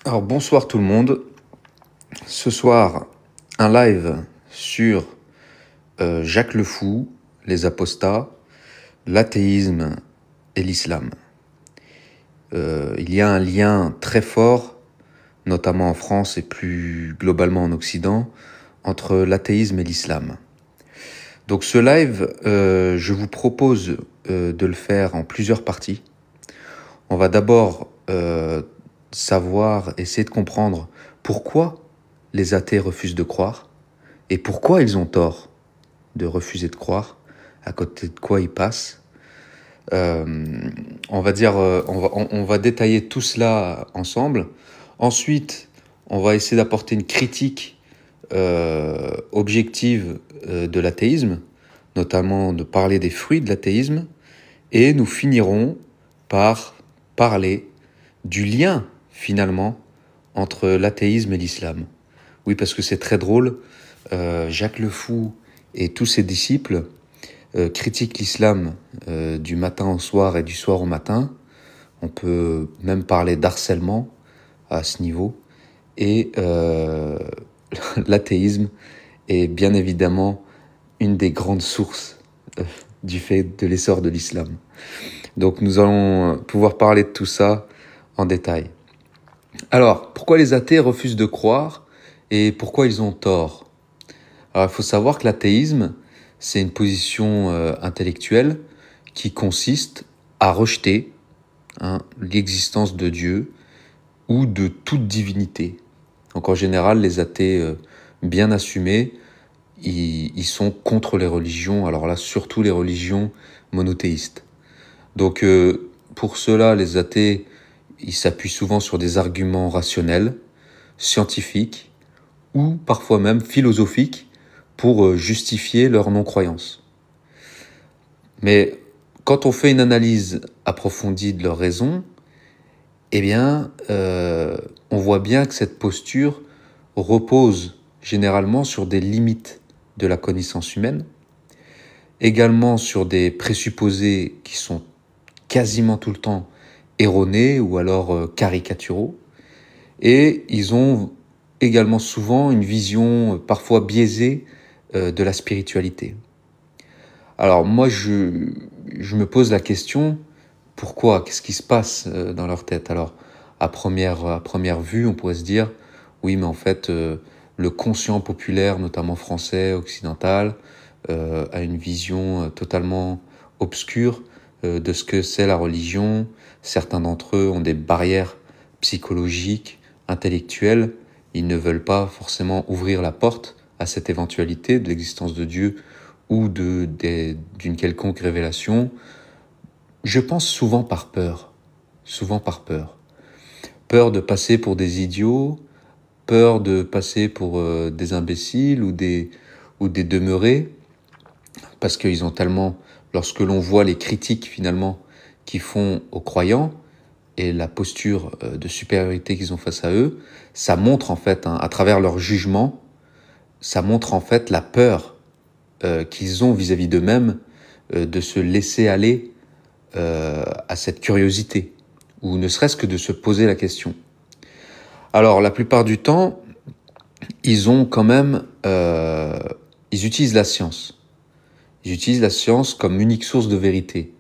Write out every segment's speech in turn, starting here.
Alors bonsoir tout le monde. Ce soir, un live sur Jacques le Fou, les apostats, l'athéisme et l'islam. Il y a un lien très fort, notamment en France et plus globalement en Occident, entre l'athéisme et l'islam. Donc ce live, je vous propose de le faire en plusieurs parties. On va d'abord essayer de comprendre pourquoi les athées refusent de croire et pourquoi ils ont tort de refuser de croire, à côté de quoi ils passent. On va détailler tout cela ensemble. Ensuite, on va essayer d'apporter une critique objective de l'athéisme, notamment de parler des fruits de l'athéisme, et nous finirons par parler du lien, finalement, entre l'athéisme et l'islam. Oui, parce que c'est très drôle, Jacques le Fou et tous ses disciples critiquent l'islam du matin au soir et du soir au matin. On peut même parler d'harcèlement à ce niveau. Et l'athéisme est bien évidemment une des grandes sources du fait de l'essor de l'islam. Donc nous allons pouvoir parler de tout ça en détail. Alors, pourquoi les athées refusent de croire et pourquoi ils ont tort ? Alors, il faut savoir que l'athéisme, c'est une position intellectuelle qui consiste à rejeter l'existence de Dieu ou de toute divinité. Donc en général, les athées bien assumés, ils sont contre les religions, alors là, surtout les religions monothéistes. Donc pour cela, les athées, ils s'appuient souvent sur des arguments rationnels, scientifiques ou parfois même philosophiques pour justifier leur non-croyance. Mais quand on fait une analyse approfondie de leurs raisons, eh bien, on voit bien que cette posture repose généralement sur des limites de la connaissance humaine, également sur des présupposés qui sont quasiment tout le temps erronés ou alors caricaturaux, et ils ont également souvent une vision parfois biaisée de la spiritualité. Alors moi, je me pose la question, pourquoi ? Qu'est-ce qui se passe dans leur tête ? Alors, à première vue, on pourrait se dire, oui, mais en fait, le conscient populaire, notamment français, occidental, a une vision totalement obscure de ce que c'est la religion. Certains d'entre eux ont des barrières psychologiques, intellectuelles. Ils ne veulent pas forcément ouvrir la porte à cette éventualité de l'existence de Dieu ou d'une quelconque révélation. Je pense souvent par peur. Peur de passer pour des idiots, peur de passer pour des imbéciles ou des demeurés, parce qu'ils ont tellement, lorsque l'on voit les critiques finalement qu'ils font aux croyants et la posture de supériorité qu'ils ont face à eux, ça montre en fait, à travers leur jugement, ça montre en fait la peur qu'ils ont vis-à-vis d'eux-mêmes de se laisser aller à cette curiosité, ou ne serait-ce que de se poser la question. Alors, la plupart du temps, ils ont quand même, ils utilisent la science. Ils utilisent la science comme unique source de vérité.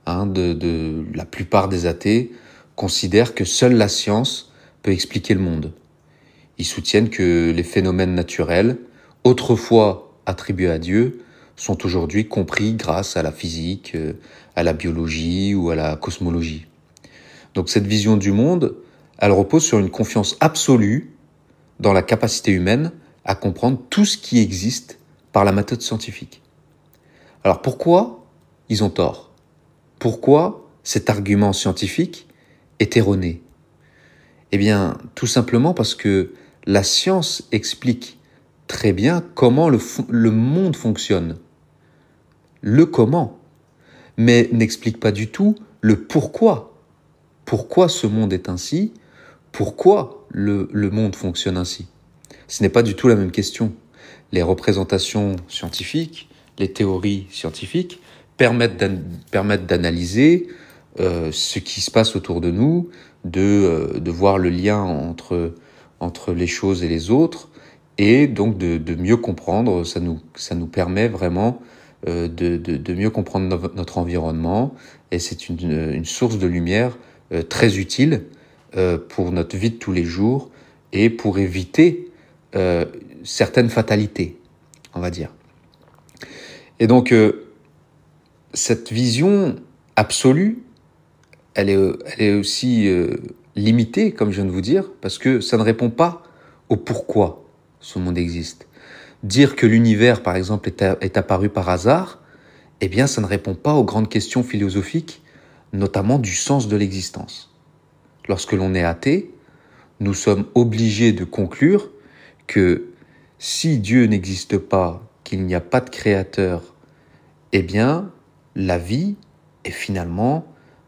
La plupart des athées considèrent que seule la science peut expliquer le monde. Ils soutiennent que les phénomènes naturels, autrefois attribués à Dieu, sont aujourd'hui compris grâce à la physique, à la biologie ou à la cosmologie. Donc cette vision du monde, elle repose sur une confiance absolue dans la capacité humaine à comprendre tout ce qui existe par la méthode scientifique. Alors pourquoi ils ont tort ? Pourquoi cet argument scientifique est erroné ? Eh bien, tout simplement parce que la science explique très bien comment le monde fonctionne. Le comment, mais n'explique pas du tout le pourquoi. Pourquoi ce monde est ainsi ? Pourquoi le monde fonctionne ainsi ? Ce n'est pas du tout la même question. Les représentations scientifiques, les théories scientifiques permettent d'analyser ce qui se passe autour de nous, de voir le lien entre les choses et les autres, et donc de mieux comprendre. Ça nous permet vraiment de mieux comprendre notre environnement, et c'est une source de lumière très utile pour notre vie de tous les jours et pour éviter certaines fatalités, on va dire. Et donc, cette vision absolue, elle est aussi limitée, comme je viens de vous dire, parce que ça ne répond pas au pourquoi ce monde existe. Dire que l'univers, par exemple, est apparu par hasard, eh bien, ça ne répond pas aux grandes questions philosophiques, notamment du sens de l'existence. Lorsque l'on est athée, nous sommes obligés de conclure que si Dieu n'existe pas, qu'il n'y a pas de créateur, eh bien, la vie est finalement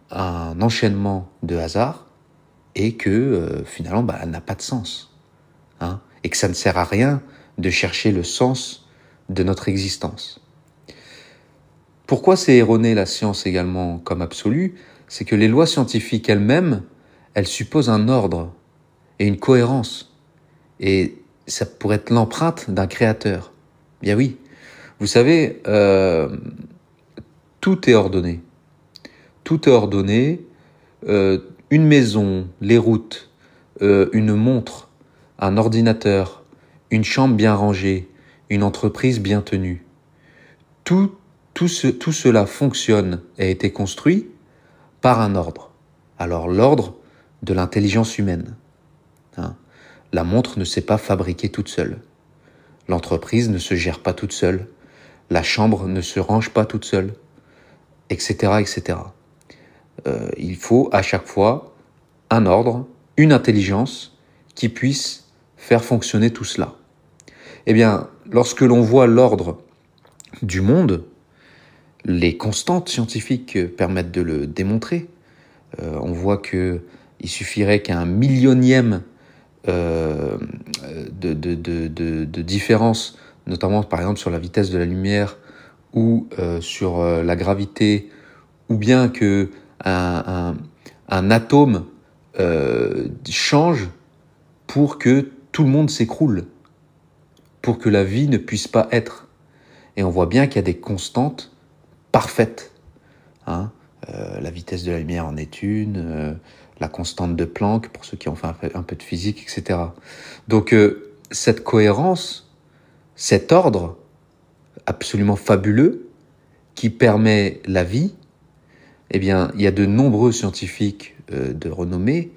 un enchaînement de hasards et que finalement, elle n'a pas de sens. Et que ça ne sert à rien de chercher le sens de notre existence. Pourquoi c'est erroné la science également comme absolue? C'est que les lois scientifiques elles-mêmes, elles supposent un ordre et une cohérence. Et ça pourrait être l'empreinte d'un créateur. Bien oui. Vous savez, tout est ordonné. Tout est ordonné. Une maison, les routes, une montre, un ordinateur, une chambre bien rangée, une entreprise bien tenue. Tout cela fonctionne et a été construit par un ordre. Alors l'ordre de l'intelligence humaine. La montre ne s'est pas fabriquée toute seule. L'entreprise ne se gère pas toute seule. La chambre ne se range pas toute seule, etc., etc. Il faut à chaque fois un ordre, une intelligence qui puisse faire fonctionner tout cela. Eh bien, lorsque l'on voit l'ordre du monde, les constantes scientifiques permettent de le démontrer. On voit qu'il suffirait qu'un millionième de différence, notamment par exemple sur la vitesse de la lumière ou sur la gravité, ou bien que un atome change pour que tout le monde s'écroule, pour que la vie ne puisse pas être. Et on voit bien qu'il y a des constantes parfaites. La vitesse de la lumière en est une, la constante de Planck, pour ceux qui ont fait un peu de physique, etc. Donc cette cohérence, cet ordre absolument fabuleux qui permet la vie, eh bien, il y a de nombreux scientifiques de renommée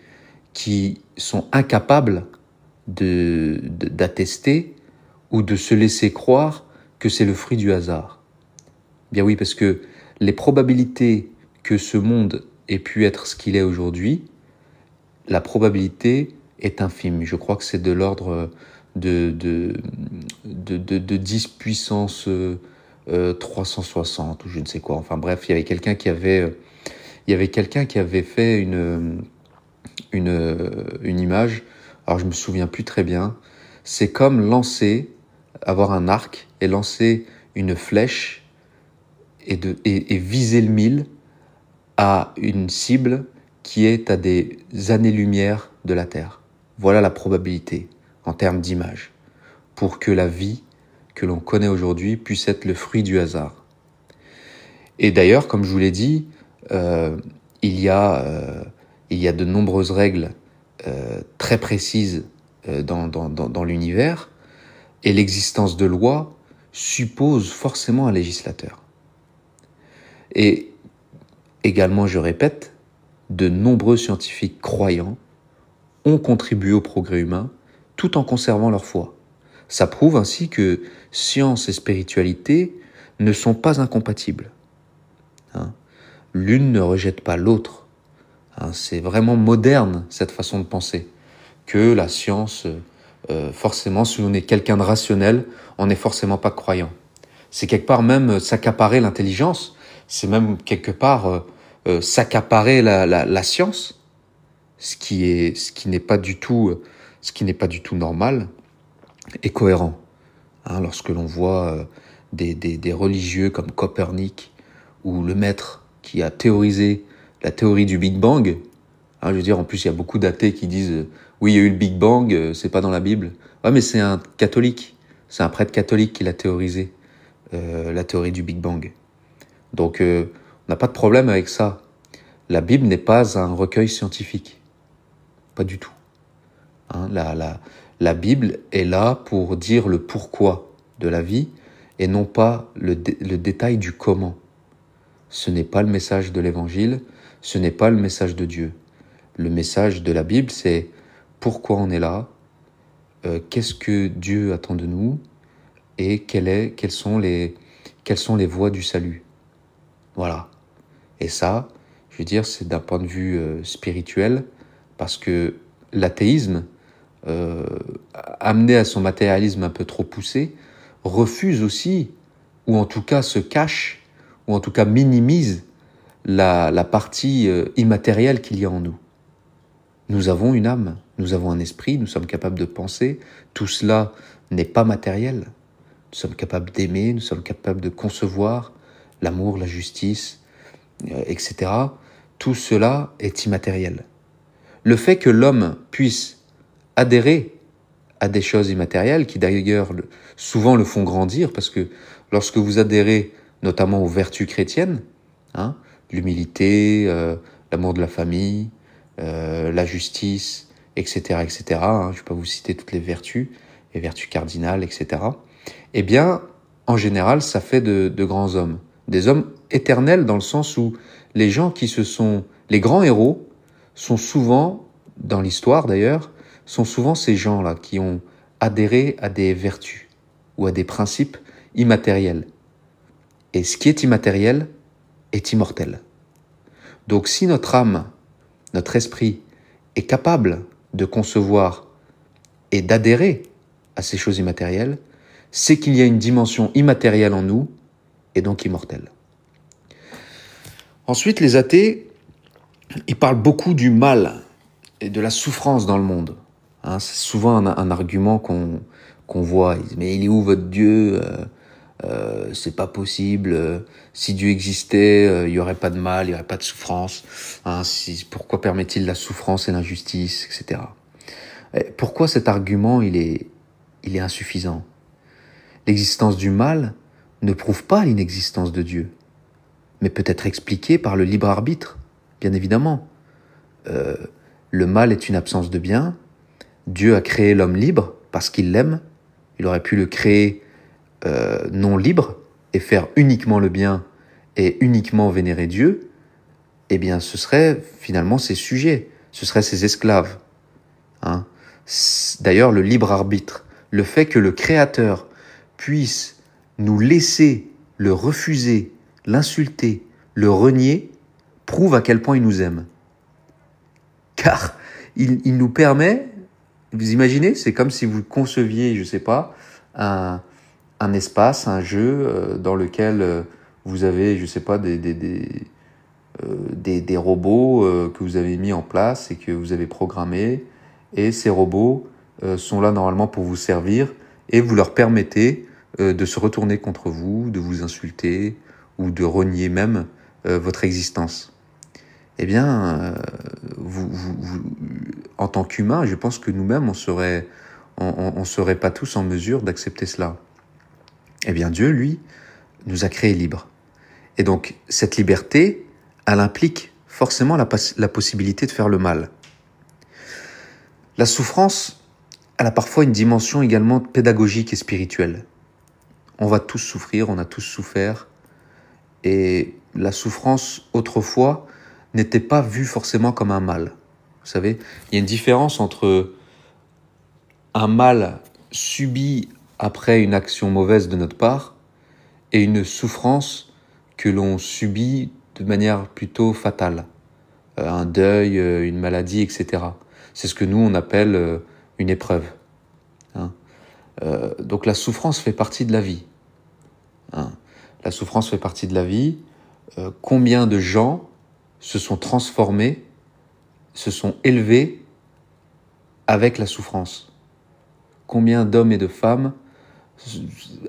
qui sont incapables d'attester ou de se laisser croire que c'est le fruit du hasard. Bien oui, parce que les probabilités que ce monde ait pu être ce qu'il est aujourd'hui, la probabilité est infime. Je crois que c'est de l'ordre de 10 puissance 360 ou je ne sais quoi. Enfin bref, il y avait quelqu'un qui avait fait une image. Alors je me souviens plus très bien. C'est comme avoir un arc et lancer une flèche et viser le mille à une cible qui est à des années-lumière de la Terre. Voilà la probabilité en termes d'image pour que la vie que l'on connaît aujourd'hui puisse être le fruit du hasard. Et d'ailleurs, comme je vous l'ai dit, il y a de nombreuses règles très précises dans l'univers, et l'existence de lois suppose forcément un législateur. Et également, je répète, de nombreux scientifiques croyants ont contribué au progrès humain tout en conservant leur foi. Ça prouve ainsi que science et spiritualité ne sont pas incompatibles. L'une ne rejette pas l'autre. C'est vraiment moderne cette façon de penser, que la science, forcément, si on est quelqu'un de rationnel, on n'est forcément pas croyant. C'est quelque part même s'accaparer l'intelligence, c'est même quelque part s'accaparer la science, ce qui n'est pas du tout normal et cohérent. Lorsque l'on voit des religieux comme Copernic ou le maître qui a théorisé la théorie du Big Bang. Je veux dire, en plus, il y a beaucoup d'athées qui disent oui, il y a eu le Big Bang, c'est pas dans la Bible. Ouais, mais c'est un catholique, c'est un prêtre catholique qui l'a théorisé, la théorie du Big Bang. Donc, on n'a pas de problème avec ça. La Bible n'est pas un recueil scientifique, pas du tout. La Bible est là pour dire le pourquoi de la vie et non pas le détail du comment. Ce n'est pas le message de l'Évangile, ce n'est pas le message de Dieu. Le message de la Bible, c'est pourquoi on est là, qu'est-ce que Dieu attend de nous et quelles sont les voies du salut. Voilà. Et ça, je veux dire, c'est d'un point de vue spirituel, parce que l'athéisme, amené à son matérialisme un peu trop poussé, refuse aussi, ou en tout cas se cache, ou en tout cas minimise la partie immatérielle qu'il y a en nous. Nous avons une âme, nous avons un esprit, nous sommes capables de penser. Tout cela n'est pas matériel. Nous sommes capables d'aimer, nous sommes capables de concevoir l'amour, la justice, etc. Tout cela est immatériel. Le fait que l'homme puisse adhérer à des choses immatérielles, qui d'ailleurs souvent le font grandir, parce que lorsque vous adhérez notamment aux vertus chrétiennes, l'humilité, l'amour de la famille, la justice, etc., etc., je ne vais pas vous citer toutes les vertus cardinales, etc., eh bien, en général, ça fait de grands hommes. Des hommes éternels dans le sens où les gens les grands héros sont souvent, dans l'histoire d'ailleurs, sont souvent ces gens-là qui ont adhéré à des vertus ou à des principes immatériels. Et ce qui est immatériel est immortel. Donc si notre âme, notre esprit est capable de concevoir et d'adhérer à ces choses immatérielles, c'est qu'il y a une dimension immatérielle en nous et donc immortelle. Ensuite, les athées, ils parlent beaucoup du mal et de la souffrance dans le monde. C'est souvent un argument qu'on voit. Ils disent, mais il est où votre Dieu ? C'est pas possible. Si Dieu existait, il y aurait pas de mal, il y aurait pas de souffrance. Pourquoi permet-il la souffrance et l'injustice, etc. Pourquoi cet argument il est insuffisant ? L'existence du mal ne prouve pas l'inexistence de Dieu, mais peut être expliquée par le libre arbitre, bien évidemment. Le mal est une absence de bien. Dieu a créé l'homme libre parce qu'il l'aime. Il aurait pu le créer non libre et faire uniquement le bien et uniquement vénérer Dieu. Eh bien, ce serait finalement ses sujets, ce seraient ses esclaves. D'ailleurs, le libre arbitre, le fait que le Créateur puisse nous laisser le refuser, l'insulter, le renier, prouve à quel point il nous aime. Car il nous permet, vous imaginez, c'est comme si vous conceviez, je sais pas, un espace, un jeu dans lequel vous avez, je sais pas, des robots que vous avez mis en place et que vous avez programmés. Et ces robots sont là normalement pour vous servir et vous leur permettez de se retourner contre vous, de vous insulter ou de renier même votre existence. Eh bien, vous, en tant qu'humains, je pense que nous-mêmes, on serait pas tous en mesure d'accepter cela. Eh bien, Dieu, lui, nous a créés libres. Et donc, cette liberté, elle implique forcément la possibilité de faire le mal. La souffrance, elle a parfois une dimension également pédagogique et spirituelle. On va tous souffrir, on a tous souffert. Et la souffrance, autrefois, n'était pas vue forcément comme un mal. Vous savez, il y a une différence entre un mal subi après une action mauvaise de notre part et une souffrance que l'on subit de manière plutôt fatale. Un deuil, une maladie, etc. C'est ce que nous, on appelle une épreuve. Donc la souffrance fait partie de la vie. La souffrance fait partie de la vie. Combien de gens se sont transformés, se sont élevés avec la souffrance ? Combien d'hommes et de femmes,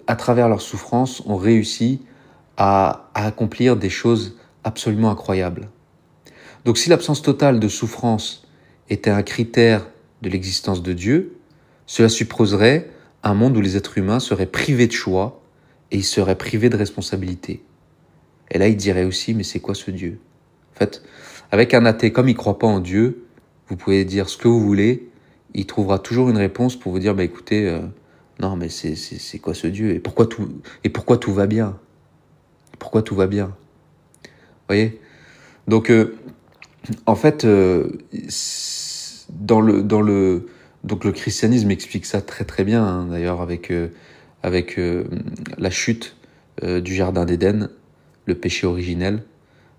à travers leur souffrance, ont réussi à accomplir des choses absolument incroyables ? Donc si l'absence totale de souffrance était un critère de l'existence de Dieu, cela supposerait un monde où les êtres humains seraient privés de choix et ils seraient privés de responsabilité. Et là, il dirait aussi, mais c'est quoi ce Dieu? En fait, avec un athée, comme il ne croit pas en Dieu, vous pouvez dire ce que vous voulez, il trouvera toujours une réponse pour vous dire, bah écoutez, non, mais c'est quoi ce Dieu? Et pourquoi tout va bien? Pourquoi tout va bien? Vous voyez? Donc, en fait, donc le christianisme explique ça très très bien, hein, d'ailleurs, avec la chute du Jardin d'Éden, le péché originel.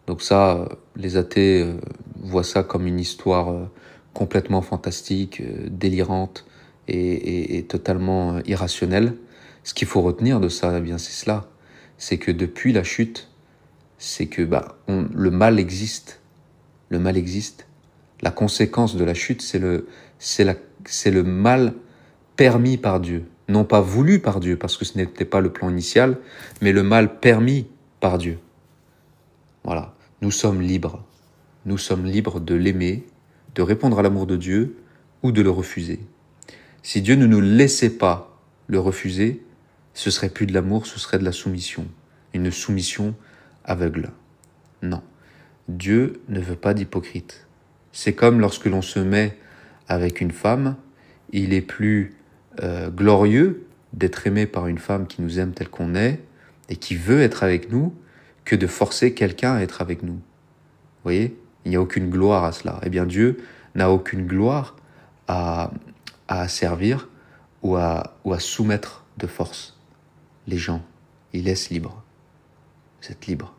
Donc ça, les athées voient ça comme une histoire complètement fantastique, délirante et totalement irrationnelle. Ce qu'il faut retenir de ça, eh bien, c'est cela. C'est que depuis la chute, c'est que le mal existe. Le mal existe. La conséquence de la chute, c'est le mal permis par Dieu. Non pas voulu par Dieu, parce que ce n'était pas le plan initial, mais le mal permis par Dieu. Voilà. Nous sommes libres. Nous sommes libres de l'aimer, de répondre à l'amour de Dieu ou de le refuser. Si Dieu ne nous laissait pas le refuser, ce serait plus de l'amour, ce serait de la soumission. Une soumission aveugle. Non. Dieu ne veut pas d'hypocrite. C'est comme lorsque l'on se met avec une femme, il est plus glorieux d'être aimé par une femme qui nous aime tel qu'on est et qui veut être avec nous que de forcer quelqu'un à être avec nous. Vous voyez? Il n'y a aucune gloire à cela. Eh bien, Dieu n'a aucune gloire à asservir ou à soumettre de force les gens. Il laisse libre. Vous êtes libre.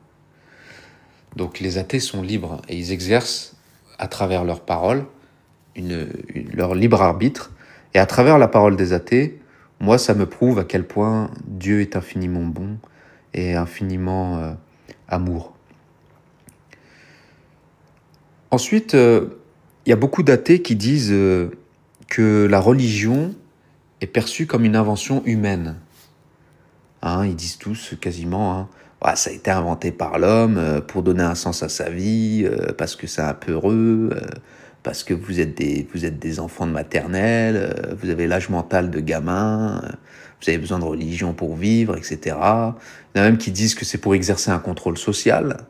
Donc les athées sont libres et ils exercent à travers leurs paroles leur libre arbitre. Et à travers la parole des athées, moi, ça me prouve à quel point Dieu est infiniment bon et infiniment amour. Ensuite, il y a beaucoup d'athées qui disent que la religion est perçue comme une invention humaine. Hein, ils disent tous quasiment, ça a été inventé par l'homme pour donner un sens à sa vie, parce que c'est un peu heureux, parce que vous êtes des enfants de maternelle, vous avez l'âge mental de gamin, vous avez besoin de religion pour vivre, etc. Il y en a même qui disent que c'est pour exercer un contrôle social.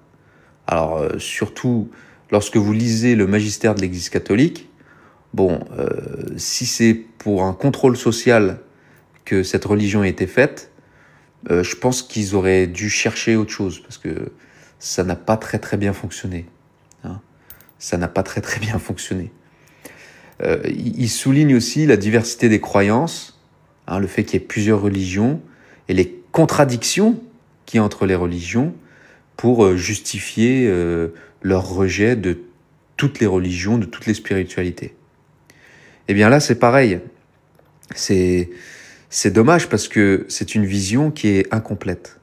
Alors, surtout lorsque vous lisez le magistère de l'Église catholique, si c'est pour un contrôle social que cette religion a été faite, je pense qu'ils auraient dû chercher autre chose, parce que ça n'a pas très très bien fonctionné. Ça n'a pas très très bien fonctionné. Il souligne aussi la diversité des croyances, le fait qu'il y ait plusieurs religions, et les contradictions qu'il y a entre les religions, pour justifier leur rejet de toutes les religions, de toutes les spiritualités. Eh bien là, c'est pareil. C'est dommage parce que c'est une vision qui est incomplète.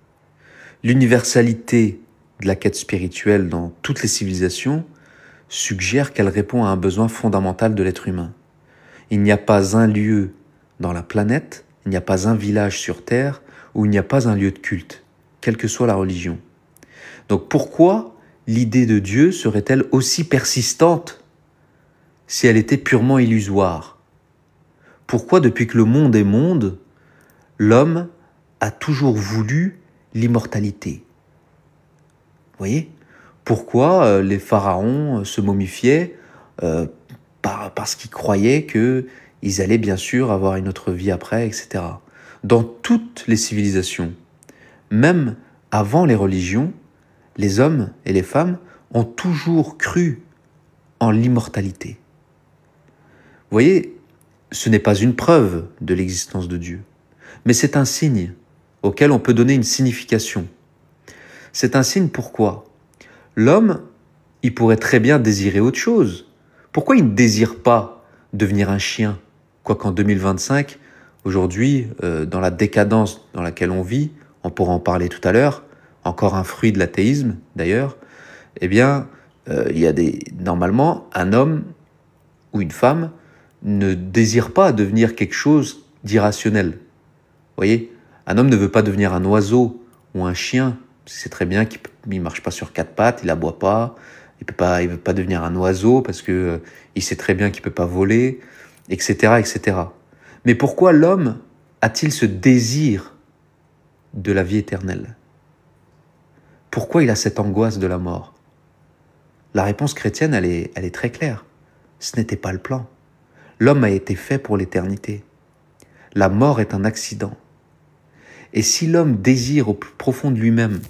L'universalité de la quête spirituelle dans toutes les civilisations suggère qu'elle répond à un besoin fondamental de l'être humain. Il n'y a pas un lieu dans la planète, il n'y a pas un village sur Terre où il n'y a pas un lieu de culte, quelle que soit la religion. Donc pourquoi l'idée de Dieu serait-elle aussi persistante si elle était purement illusoire? Pourquoi, depuis que le monde est monde, l'homme a toujours voulu l'immortalité? Vous voyez? Pourquoi les pharaons se momifiaient parce qu'ils croyaient qu'ils allaient bien sûr avoir une autre vie après, etc. Dans toutes les civilisations, même avant les religions, les hommes et les femmes ont toujours cru en l'immortalité. Vous voyez, ce n'est pas une preuve de l'existence de Dieu, mais c'est un signe auquel on peut donner une signification. C'est un signe pourquoi? L'homme, il pourrait très bien désirer autre chose. Pourquoi il ne désire pas devenir un chien? Quoiqu'en 2025, aujourd'hui, dans la décadence dans laquelle on vit, on pourra en parler tout à l'heure, encore un fruit de l'athéisme d'ailleurs, eh bien, il y a normalement, un homme ou une femme ne désire pas devenir quelque chose d'irrationnel. Vous voyez, un homme ne veut pas devenir un oiseau ou un chien. C'est très bien qu'il ne marche pas sur quatre pattes, il aboie pas, il veut pas devenir un oiseau parce que il sait très bien qu'il peut pas voler, etc., etc. Mais pourquoi l'homme a-t-il ce désir de la vie éternelle? Pourquoi il a cette angoisse de la mort? La réponse chrétienne, elle est très claire. Ce n'était pas le plan. L'homme a été fait pour l'éternité. La mort est un accident. Et si l'homme désire au plus profond de lui-même,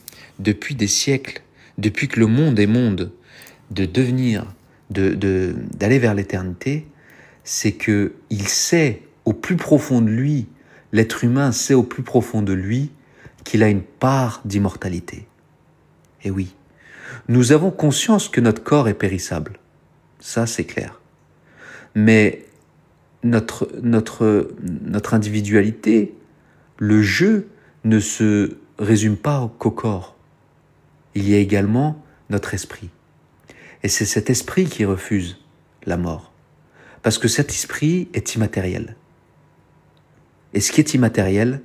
depuis des siècles, depuis que le monde est monde, d'aller vers l'éternité, c'est que il sait au plus profond de lui, l'être humain sait au plus profond de lui qu'il a une part d'immortalité. Et oui, nous avons conscience que notre corps est périssable. Ça, c'est clair. Mais notre individualité, le jeu, ne se résume pas qu'au corps. Il y a également notre esprit. Et c'est cet esprit qui refuse la mort. Parce que cet esprit est immatériel. Et ce qui est immatériel,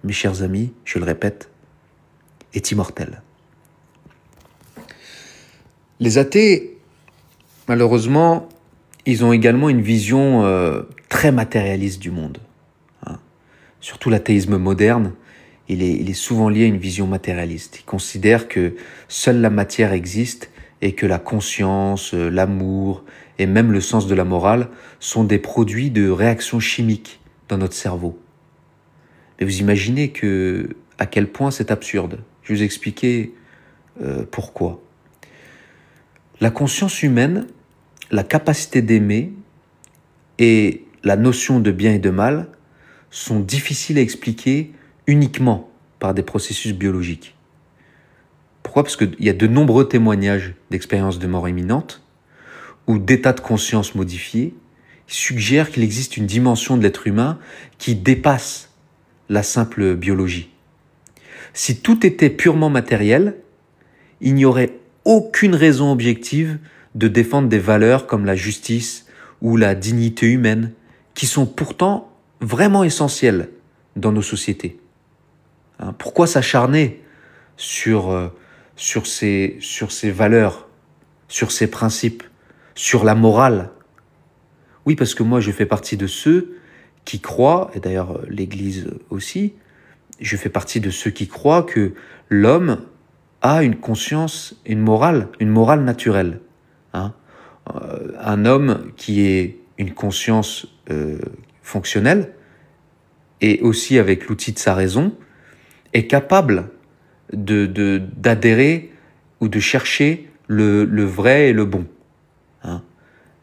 mes chers amis, je le répète, est immortel. Les athées, malheureusement, ils ont également une vision très matérialiste du monde. Surtout l'athéisme moderne, il est souvent lié à une vision matérialiste. Il considère que seule la matière existe et que la conscience, l'amour et même le sens de la morale sont des produits de réactions chimiques dans notre cerveau. Mais vous imaginez à quel point c'est absurde. Je vais vous expliquer pourquoi. La conscience humaine, la capacité d'aimer et la notion de bien et de mal sont difficiles à expliquer uniquement par des processus biologiques. Pourquoi? Parce qu'il y a de nombreux témoignages d'expériences de mort imminente ou d'états de conscience modifiés qui suggèrent qu'il existe une dimension de l'être humain qui dépasse la simple biologie. Si tout était purement matériel, il n'y aurait aucune raison objective de défendre des valeurs comme la justice ou la dignité humaine, qui sont pourtant vraiment essentielles dans nos sociétés. Pourquoi s'acharner sur ces valeurs, sur ces principes, sur la morale? Oui, parce que moi, je fais partie de ceux qui croient, et d'ailleurs l'Église aussi, je fais partie de ceux qui croient que l'homme a une conscience, une morale naturelle. Un homme qui ait une conscience fonctionnelle, et aussi avec l'outil de sa raison, est capable d'adhérer ou de chercher le vrai et le bon.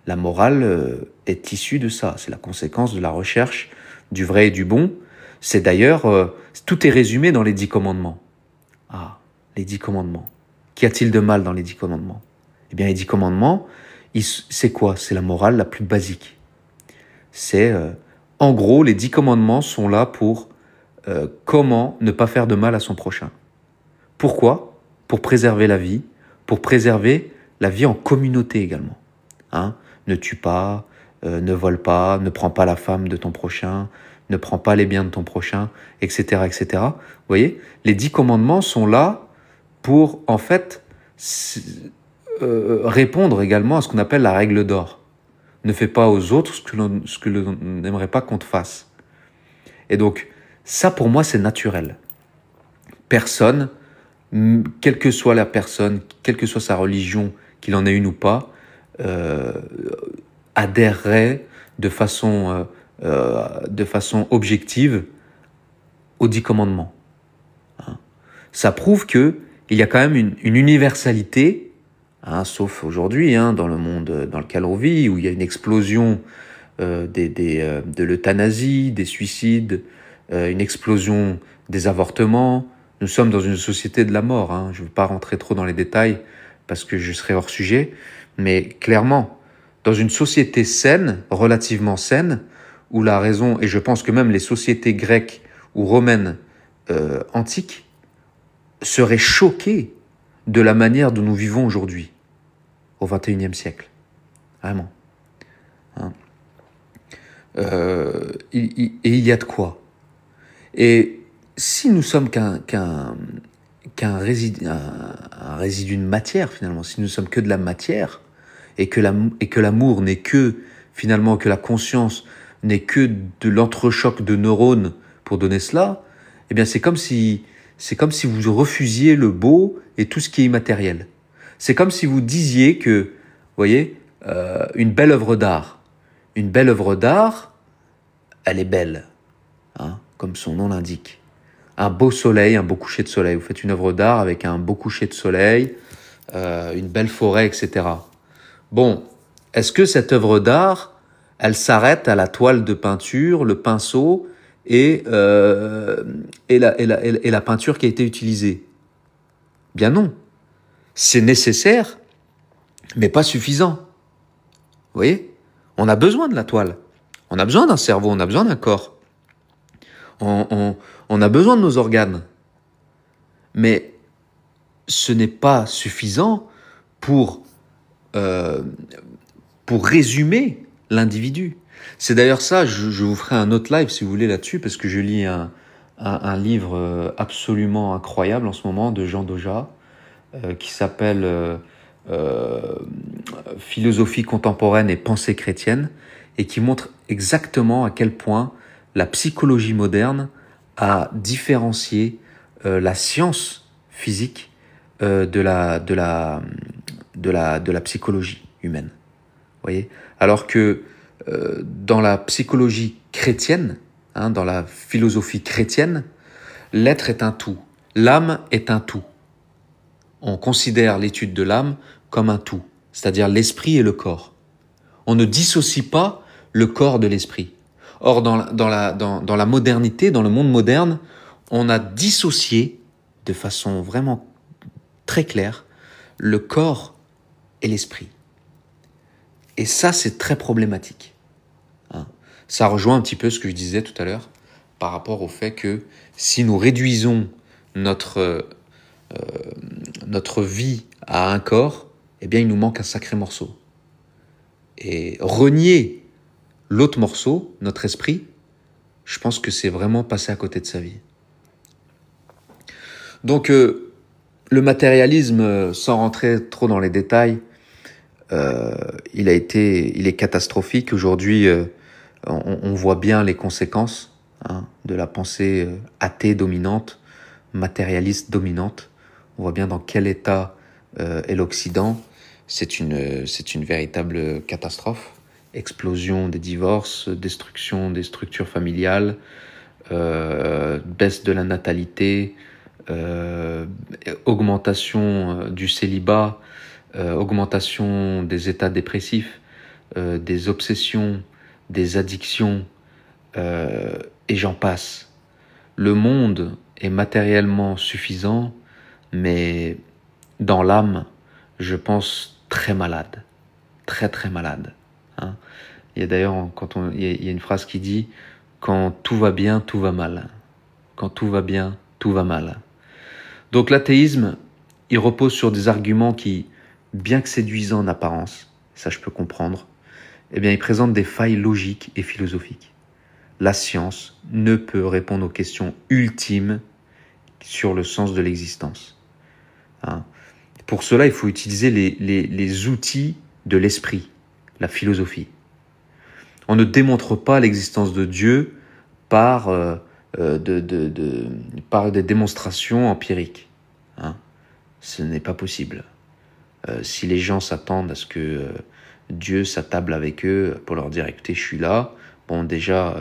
La morale est issue de ça, c'est la conséquence de la recherche du vrai et du bon. C'est d'ailleurs, tout est résumé dans les 10 commandements. Les 10 commandements. Qu'y a-t-il de mal dans les 10 commandements? Eh bien, les 10 commandements, c'est quoi? C'est la morale la plus basique. C'est, en gros, les 10 commandements sont là pour comment ne pas faire de mal à son prochain. Pourquoi? Pour préserver la vie, pour préserver la vie en communauté également. Ne tue pas, ne vole pas, ne prends pas la femme de ton prochain, ne prends pas les biens de ton prochain, etc., etc. Vous voyez, les 10 commandements sont là pour, en fait, répondre également à ce qu'on appelle la règle d'or. Ne fais pas aux autres ce que l'on n'aimerait pas qu'on te fasse. Et donc, ça pour moi, c'est naturel. Personne, quelle que soit la personne, quelle que soit sa religion, qu'il en ait une ou pas, adhérerait de façon objective aux 10 commandements. Ça prouve qu'il y a quand même une universalité, sauf aujourd'hui, dans le monde dans lequel on vit, où il y a une explosion de l'euthanasie, des suicides, une explosion des avortements. Nous sommes dans une société de la mort. Je ne veux pas rentrer trop dans les détails parce que je serais hors sujet, mais clairement, dans une société saine, relativement saine, où la raison, et je pense que même les sociétés grecques ou romaines antiques seraient choquées de la manière dont nous vivons aujourd'hui, au XXIe siècle. Vraiment. Et il y a de quoi. Et si nous sommes qu'un qu'un résidu, un résidu de matière finalement, si nous sommes que de la matière, et que l'amour n'est que, finalement, que la conscience n'est que de l'entrechoc de neurones pour donner cela, eh bien c'est comme si vous refusiez le beau et tout ce qui est immatériel. C'est comme si vous disiez que, vous voyez, une belle œuvre d'art, elle est belle, hein, comme son nom l'indique. Un beau soleil, un beau coucher de soleil. Vous faites une œuvre d'art avec un beau coucher de soleil, une belle forêt, etc. Bon, est-ce que cette œuvre d'art, elle s'arrête à la toile de peinture, le pinceau et la peinture qui a été utilisée? Bien non. C'est nécessaire, mais pas suffisant. Vous voyez? On a besoin de la toile. On a besoin d'un cerveau, on a besoin d'un corps. On a besoin de nos organes. Mais ce n'est pas suffisant pour résumer l'individu. C'est d'ailleurs ça, je vous ferai un autre live si vous voulez là-dessus, parce que je lis un livre absolument incroyable en ce moment de Jean Doja, qui s'appelle Philosophie contemporaine et pensée chrétienne, et qui montre exactement à quel point la psychologie moderne a différencié la science physique de la psychologie humaine. Voyez, alors que dans la psychologie chrétienne, hein, dans la philosophie chrétienne, l'être est un tout, l'âme est un tout. On considère l'étude de l'âme comme un tout, c'est-à-dire l'esprit et le corps. On ne dissocie pas le corps de l'esprit. Or, dans la modernité, dans le monde moderne, on a dissocié de façon vraiment très claire le corps et l'esprit. Et ça, c'est très problématique. Hein. Ça rejoint un petit peu ce que je disais tout à l'heure par rapport au fait que si nous réduisons notre vie à un corps, eh bien, il nous manque un sacré morceau. Et renier l'autre morceau, notre esprit, je pense que c'est vraiment passer à côté de sa vie. Donc, le matérialisme, sans rentrer trop dans les détails, il est catastrophique. Aujourd'hui, on voit bien les conséquences de la pensée athée dominante, matérialiste dominante. On voit bien dans quel état est l'Occident. C'est une véritable catastrophe. Explosion des divorces, destruction des structures familiales, baisse de la natalité, augmentation du célibat, augmentation des états dépressifs, des obsessions, des addictions, et j'en passe. Le monde est matériellement suffisant, mais dans l'âme, je pense très malade, très très malade. Hein. Il y a d'ailleurs, il y a une phrase qui dit « Quand tout va bien, tout va mal. Quand tout va bien, tout va mal. » Donc l'athéisme, il repose sur des arguments qui, bien que séduisants en apparence, ça je peux comprendre, eh bien, il présente des failles logiques et philosophiques. La science ne peut répondre aux questions ultimes sur le sens de l'existence. Hein. Pour cela, il faut utiliser les outils de l'esprit, la philosophie. On ne démontre pas l'existence de Dieu par des démonstrations empiriques. Hein. Ce n'est pas possible. Si les gens s'attendent à ce que Dieu s'attable avec eux pour leur dire « écoutez, je suis là », bon, déjà,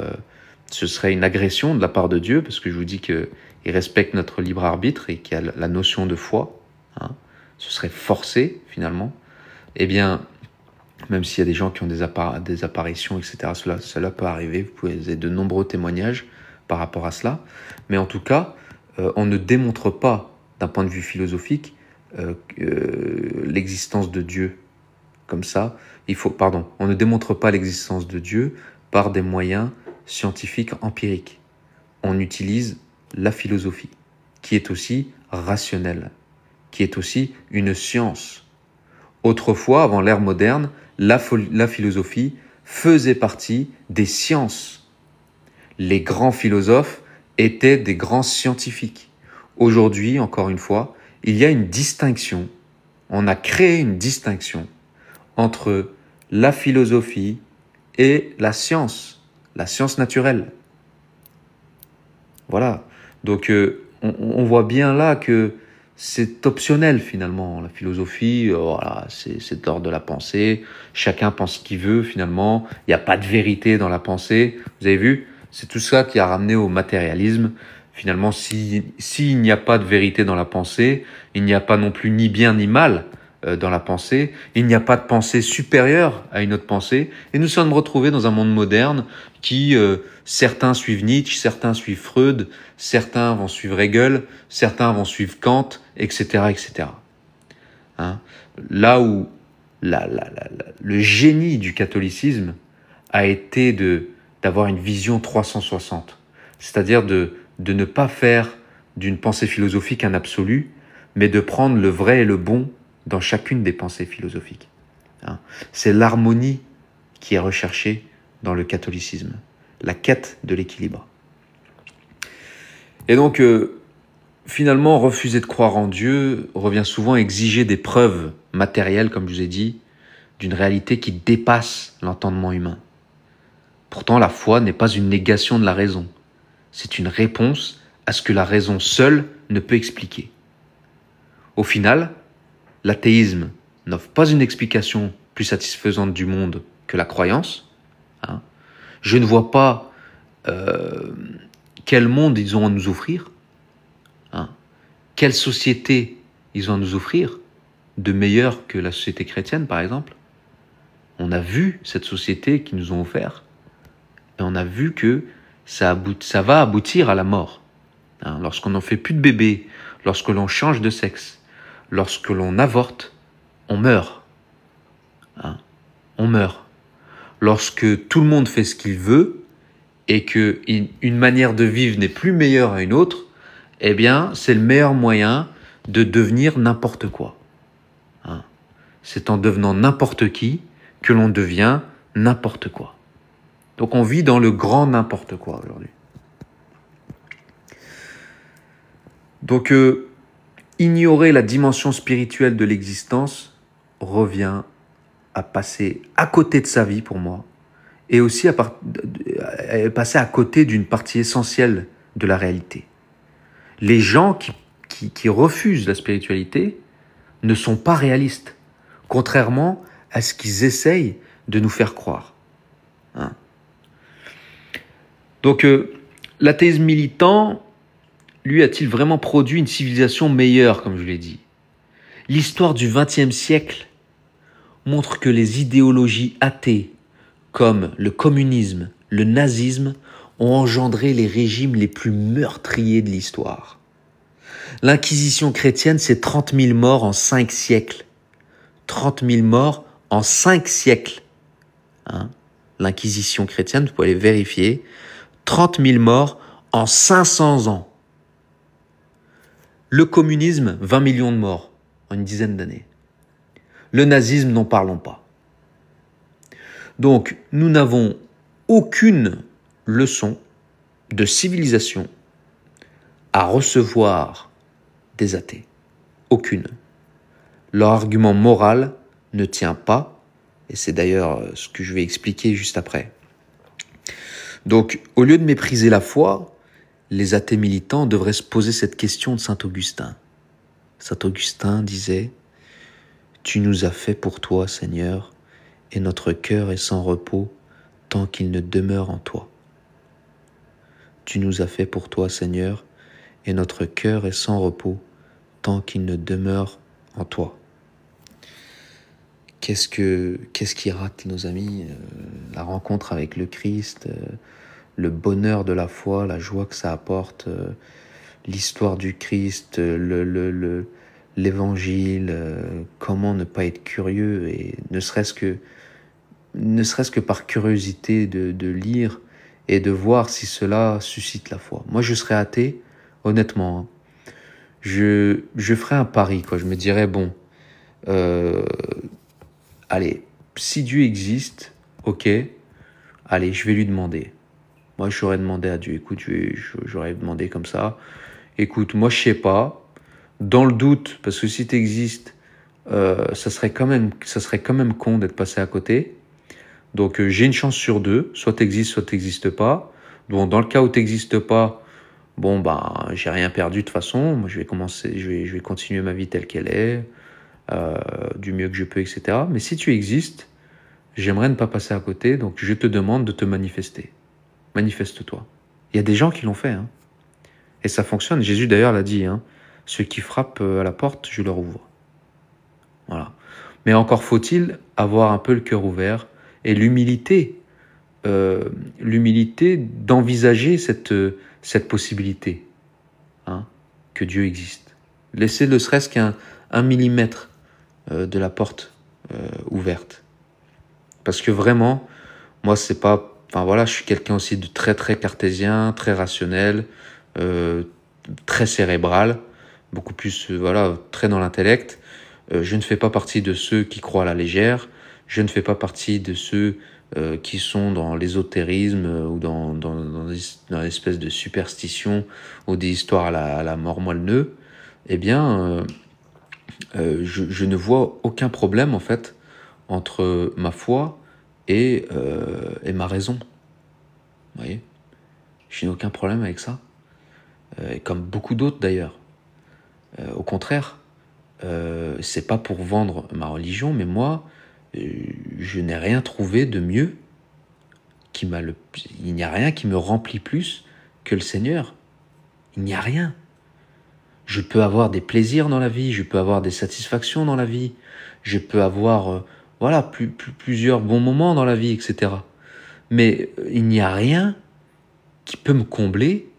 ce serait une agression de la part de Dieu, parce que je vous dis qu'il respecte notre libre arbitre et qu'il y a la notion de foi. Hein. Ce serait forcé, finalement. Eh bien, même s'il y a des gens qui ont des apparitions, etc., cela peut arriver. Vous avez de nombreux témoignages par rapport à cela. Mais en tout cas, on ne démontre pas, d'un point de vue philosophique, l'existence de Dieu comme ça. On ne démontre pas l'existence de Dieu par des moyens scientifiques empiriques. On utilise la philosophie, qui est aussi rationnelle, qui est aussi une science. Autrefois, avant l'ère moderne, la philosophie faisait partie des sciences. Les grands philosophes étaient des grands scientifiques. aujourd'hui, encore une fois, il y a une distinction, on a créé une distinction entre la philosophie et la science naturelle. Voilà. Donc, on voit bien là que c'est optionnel finalement. La philosophie, voilà, c'est de l'ordre de la pensée. Chacun pense ce qu'il veut finalement. Il n'y a pas de vérité dans la pensée. Vous avez vu? C'est tout ça qui a ramené au matérialisme. Finalement, s'il n'y a pas de vérité dans la pensée, il n'y a pas non plus ni bien ni mal dans la pensée. Il n'y a pas de pensée supérieure à une autre pensée. Et nous sommes retrouvés dans un monde moderne qui, certains suivent Nietzsche, certains suivent Freud, certains vont suivre Hegel, certains vont suivre Kant, etc., etc. Hein? Là où le génie du catholicisme a été d'avoir une vision 360, c'est-à-dire de ne pas faire d'une pensée philosophique un absolu, mais de prendre le vrai et le bon dans chacune des pensées philosophiques. Hein? C'est l'harmonie qui est recherchée dans le catholicisme, la quête de l'équilibre. Et donc, finalement, refuser de croire en Dieu revient souvent à exiger des preuves matérielles, comme je vous ai dit, d'une réalité qui dépasse l'entendement humain. Pourtant, la foi n'est pas une négation de la raison. C'est une réponse à ce que la raison seule ne peut expliquer. Au final, l'athéisme n'offre pas une explication plus satisfaisante du monde que la croyance. Hein. Je ne vois pas quel monde ils ont à nous offrir. Hein. Quelle société ils ont à nous offrir de meilleure que la société chrétienne, par exemple. On a vu cette société qu'ils nous ont offert et on a vu que ça va aboutir à la mort. Hein. Lorsqu'on n'en fait plus de bébés, lorsque l'on change de sexe, lorsque l'on avorte, on meurt. Hein. On meurt. Lorsque tout le monde fait ce qu'il veut et qu'une manière de vivre n'est plus meilleure à une autre, eh bien, c'est le meilleur moyen de devenir n'importe quoi. Hein. C'est en devenant n'importe qui que l'on devient n'importe quoi. Donc on vit dans le grand n'importe quoi aujourd'hui. Donc ignorer la dimension spirituelle de l'existence revient à passer à côté de sa vie pour moi et aussi à passer à côté d'une partie essentielle de la réalité. Les gens qui refusent la spiritualité ne sont pas réalistes, contrairement à ce qu'ils essayent de nous faire croire. Hein. Donc, l'athéisme militant, lui, a-t-il vraiment produit une civilisation meilleure, comme je l'ai dit? L'histoire du XXe siècle montre que les idéologies athées, comme le communisme, le nazisme, ont engendré les régimes les plus meurtriers de l'histoire. L'Inquisition chrétienne, c'est 30 000 morts en 5 siècles. 30 000 morts en 5 siècles. Hein? L'Inquisition chrétienne, vous pouvez aller vérifier. 30 000 morts en 500 ans. Le communisme, 20 millions de morts en une dizaine d'années. Le nazisme, n'en parlons pas. Donc, nous n'avons aucune leçon de civilisation à recevoir des athées. Aucune. Leur argument moral ne tient pas, et c'est d'ailleurs ce que je vais expliquer juste après. Donc, au lieu de mépriser la foi, les athées militants devraient se poser cette question de saint Augustin. Saint Augustin disait « Tu nous as fait pour toi, Seigneur, et notre cœur est sans repos tant qu'il ne demeure en toi. Tu nous as fait pour toi, Seigneur, et notre cœur est sans repos tant qu'il ne demeure en toi. » Qu'est-ce qui rate, nos amis? La rencontre avec le Christ, le bonheur de la foi, la joie que ça apporte, l'histoire du Christ, l'évangile, comment ne pas être curieux, et ne serait-ce que par curiosité de lire et de voir si cela suscite la foi. Moi, je serais athée, honnêtement. Hein. Je ferais un pari, quoi. Je me dirais, bon, allez, si Dieu existe, ok, allez, je vais lui demander. Moi, j'aurais demandé à Dieu, écoute, j'aurais demandé comme ça, écoute, moi je sais pas, dans le doute, parce que si tu existes, ça serait quand même con d'être passé à côté. Donc j'ai une chance sur deux, soit tu existes, soit tu n'existes pas. Bon, dans le cas où tu n'existes pas, bon ben j'ai rien perdu de toute façon. Moi je vais continuer ma vie telle qu'elle est, du mieux que je peux, etc. Mais si tu existes, j'aimerais ne pas passer à côté, donc je te demande de te manifester. Manifeste-toi. Il y a des gens qui l'ont fait, hein. Et ça fonctionne. Jésus d'ailleurs l'a dit, hein. Ceux qui frappent à la porte, je leur ouvre. Voilà. Mais encore faut-il avoir un peu le cœur ouvert et l'humilité d'envisager cette possibilité, hein, que Dieu existe. Laissez ne serait-ce qu'un millimètre de la porte ouverte. Parce que vraiment, moi, c'est pas... Enfin voilà, je suis quelqu'un aussi de très très cartésien, très rationnel, très cérébral, beaucoup plus, voilà, très dans l'intellect. Je ne fais pas partie de ceux qui croient à la légère. Je ne fais pas partie de ceux qui sont dans l'ésotérisme ou dans l'espèce de superstition ou des histoires à la mort moelle-neu. Eh bien, je ne vois aucun problème, en fait, entre ma foi et ma raison. Vous voyez ? Je n'ai aucun problème avec ça. Comme beaucoup d'autres, d'ailleurs. Au contraire, c'est pas pour vendre ma religion, mais moi, je n'ai rien trouvé de mieux il n'y a rien qui me remplit plus que le Seigneur. Il n'y a rien. Je peux avoir des plaisirs dans la vie, je peux avoir des satisfactions dans la vie, je peux avoir voilà, plusieurs bons moments dans la vie, etc. Mais il n'y a rien qui peut me combler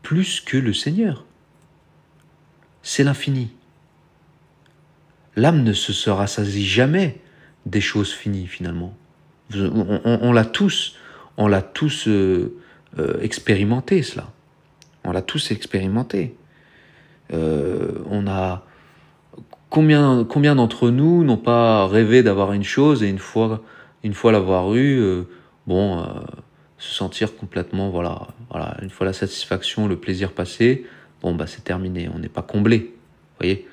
plus que le Seigneur. C'est l'infini. L'âme ne se rassasie jamais des choses finies, finalement. On l'a tous expérimenté, cela. On l'a tous expérimenté. On a combien d'entre nous n'ont pas rêvé d'avoir une chose et une fois l'avoir eue, se sentir complètement, voilà, une fois la satisfaction, le plaisir passé, bon bah c'est terminé, on n'est pas comblé. Vous voyez,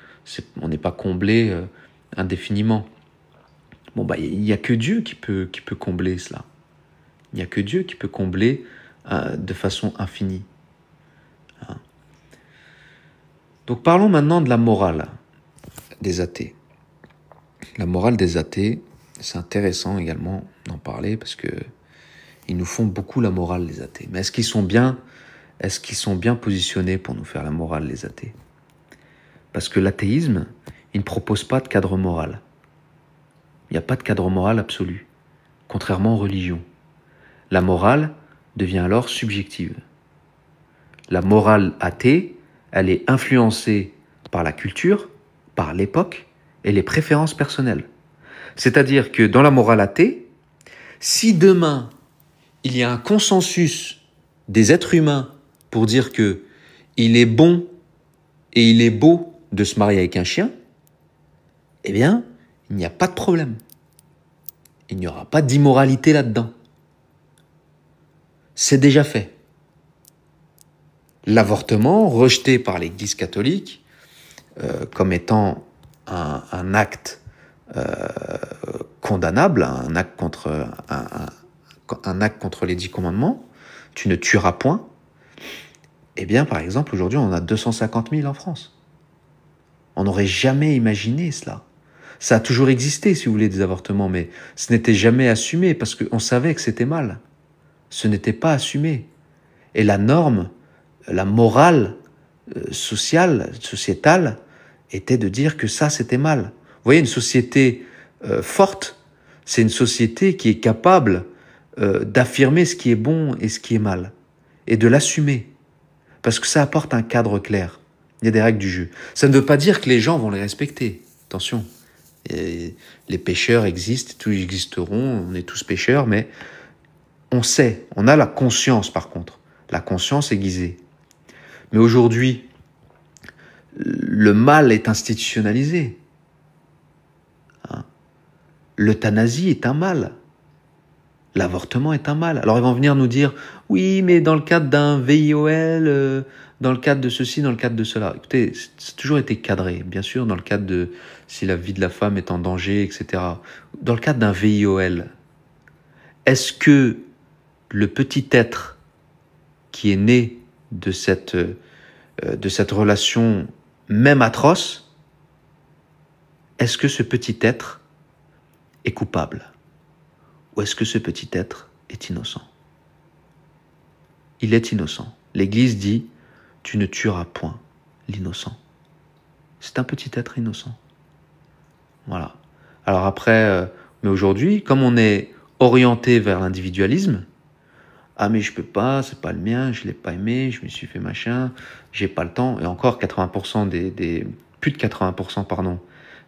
on n'est pas comblé indéfiniment. Bon bah il n'y a que Dieu qui peut combler cela. Il n'y a que Dieu qui peut combler de façon infinie. Hein. Donc parlons maintenant de la morale des athées. La morale des athées, c'est intéressant également d'en parler parce que ils nous font beaucoup la morale, les athées. Mais est-ce qu'ils sont bien positionnés pour nous faire la morale, les athées ? Parce que l'athéisme, il ne propose pas de cadre moral. Il n'y a pas de cadre moral absolu, contrairement aux religions. La morale devient alors subjective. La morale athée, elle est influencée par la culture, par l'époque et les préférences personnelles. C'est-à-dire que dans la morale athée, si demain il y a un consensus des êtres humains pour dire que il est bon et il est beau de se marier avec un chien, eh bien, il n'y a pas de problème. Il n'y aura pas d'immoralité là-dedans. C'est déjà fait. L'avortement, rejeté par l'Église catholique comme étant un acte condamnable, un acte contre les 10 commandements, tu ne tueras point. Eh bien, par exemple, aujourd'hui, on a 250 000 en France. On n'aurait jamais imaginé cela. Ça a toujours existé, si vous voulez, des avortements, mais ce n'était jamais assumé parce qu'on savait que c'était mal. Ce n'était pas assumé. Et la norme, la morale sociétale, était de dire que ça, c'était mal. Vous voyez, une société forte, c'est une société qui est capable d'affirmer ce qui est bon et ce qui est mal, et de l'assumer, parce que ça apporte un cadre clair. Il y a des règles du jeu. Ça ne veut pas dire que les gens vont les respecter. Attention, et les pécheurs existent, tous existeront, on est tous pécheurs, mais on sait, on a la conscience par contre. La conscience aiguisée. Mais aujourd'hui, le mal est institutionnalisé. Hein. L'euthanasie est un mal. L'avortement est un mal. Alors ils vont venir nous dire, oui, mais dans le cadre d'un VIOL, dans le cadre de ceci, dans le cadre de cela. Écoutez, c'est toujours été cadré, bien sûr, dans le cadre de si la vie de la femme est en danger, etc. Dans le cadre d'un VIOL, est-ce que le petit être qui est né de cette relation même atroce, est-ce que ce petit être est coupable? Ou est-ce que ce petit être est innocent? Il est innocent. L'Église dit, tu ne tueras point l'innocent. C'est un petit être innocent. Voilà. Alors après, mais aujourd'hui, comme on est orienté vers l'individualisme, ah mais je peux pas, c'est pas le mien, je l'ai pas aimé, je me suis fait machin, j'ai pas le temps. Et encore 80% plus de 80% pardon,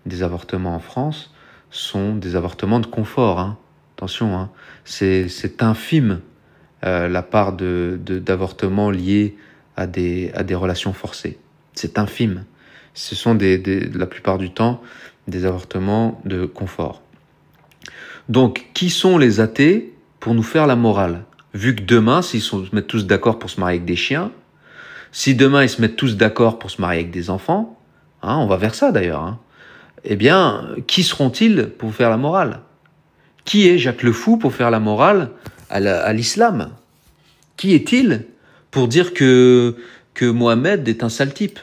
des avortements en France sont des avortements de confort. Hein. Attention, hein. C'est infime la part d'avortements liés à des relations forcées. C'est infime. Ce sont la plupart du temps des avortements de confort. Donc, qui sont les athées pour nous faire la morale? Vu que demain, s'ils se mettent tous d'accord pour se marier avec des chiens, si demain ils se mettent tous d'accord pour se marier avec des enfants, hein, on va vers ça d'ailleurs, hein, eh bien, qui seront-ils pour faire la morale? Qui est Jacques le Fou pour faire la morale à l'islam? Qui est-il pour dire que Mohamed est un sale type?